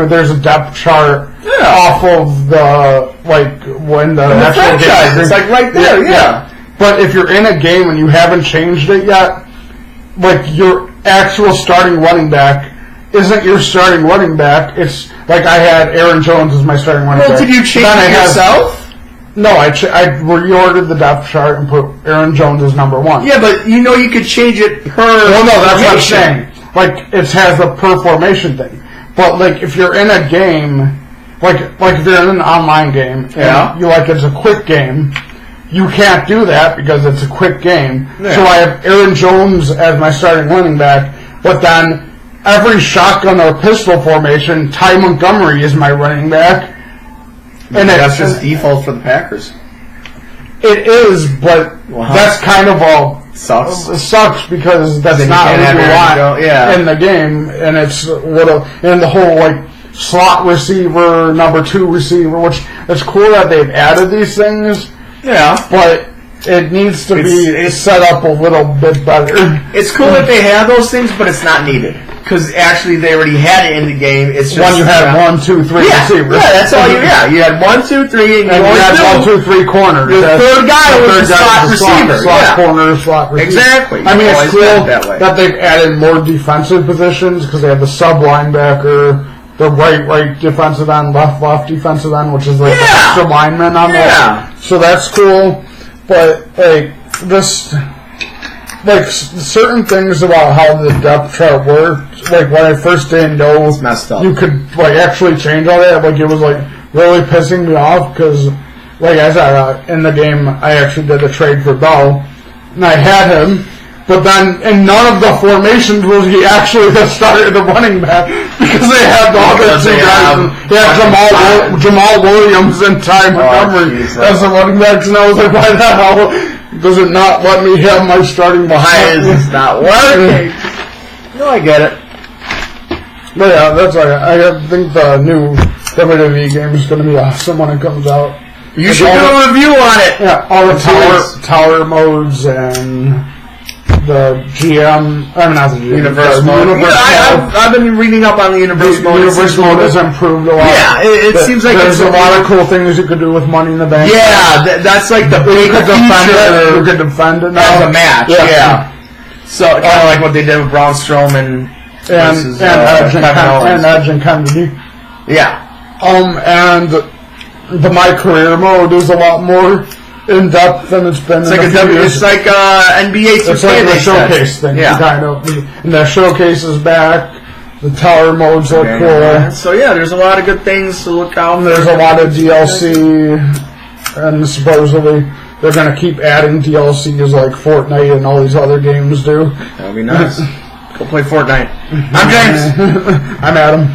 there's a depth chart off of the when the actual franchise, game. it's like right there, yeah. But if you're in a game and you haven't changed it yet, like your actual starting running back isn't your starting running back. It's like I had Aaron Jones as my starting running back. Well, did you change Then it yourself? No, I reordered the depth chart and put Aaron Jones as number 1. Yeah, but you could change it per. Well, no, that's what I'm formation. saying. Like, it has the per formation thing. But, like, if you're in a game, like if you're in an online game, Yeah. and it's a quick game, you can't do that because it's a quick game. Yeah. So I have Aaron Jones as my starting running back, but then every shotgun or pistol formation, Ty Montgomery is my running back. And That's just default for the Packers. it is, but Wow. that's kind of Sucks. it sucks because that's Then you not can't what have you Aaron want Jones, yeah. in the game, and it's and the whole slot receiver, number 2 receiver, which it's cool that they've added these things, Yeah. but it needs to be It's- set up a little bit better. It's cool that they have those things, but it's not needed. Because actually they already had it in the game. It's just When you had 1, 2, 3 yeah, receivers, yeah, that's all you got. You had 1, 2, 3, and and you had 1, 2, 3 corners. The third guy was the slot receiver. slot Yeah. corner, slot receiver. Exactly. I mean, it's Always cool done it that way. that they've added more defensive positions because they have the sub linebacker, the right defensive end, left defensive end, which is like the Yeah. extra lineman on there. Yeah. So that's cool, but certain things about how the depth chart worked, like when I first didn't know It's messed up. you could actually change all that, it was really pissing me off because I said in the game I actually did a trade for Bell and I had him, but then in none of the formations was he actually the starter, the running back, because they had the other Because two they guys. have They had Jamal Williams and Ty Montgomery Jesus. as the running backs, and I was like, why the hell does it not let me have my starting? Why is this not working? No, I get it. But yeah, that's I think the new WWE game is going to be awesome when it comes out. You should do a review on it. Yeah, all the Please. tower modes and the GM. I mean, not the GM. Universe the mode. Universe mode. I've been reading up on the universe mode. Universe mode has improved a lot. Yeah, it seems like there's it's a lot of cool things you could do with Money in the Bank. Yeah, that's like the You big could defend it. You feature could defend it now. as a match. Yeah. So kind of like what they did with Braun Strowman versus Edge and Kevin Owens. Edge and Kennedy. Yeah. And the My Career mode is a lot more in depth than it's been. It's like it's like NBA 2K. It's like they the said. showcase thing, Yeah. kind of. And the showcase is back. The tower modes look cool. So yeah, there's a lot of good things to look out. And there's a lot of DLC, and supposedly they're going to keep adding DLCs like Fortnite and all these other games do. That'd be nice. Go play Fortnite. I'm James. I'm Adam.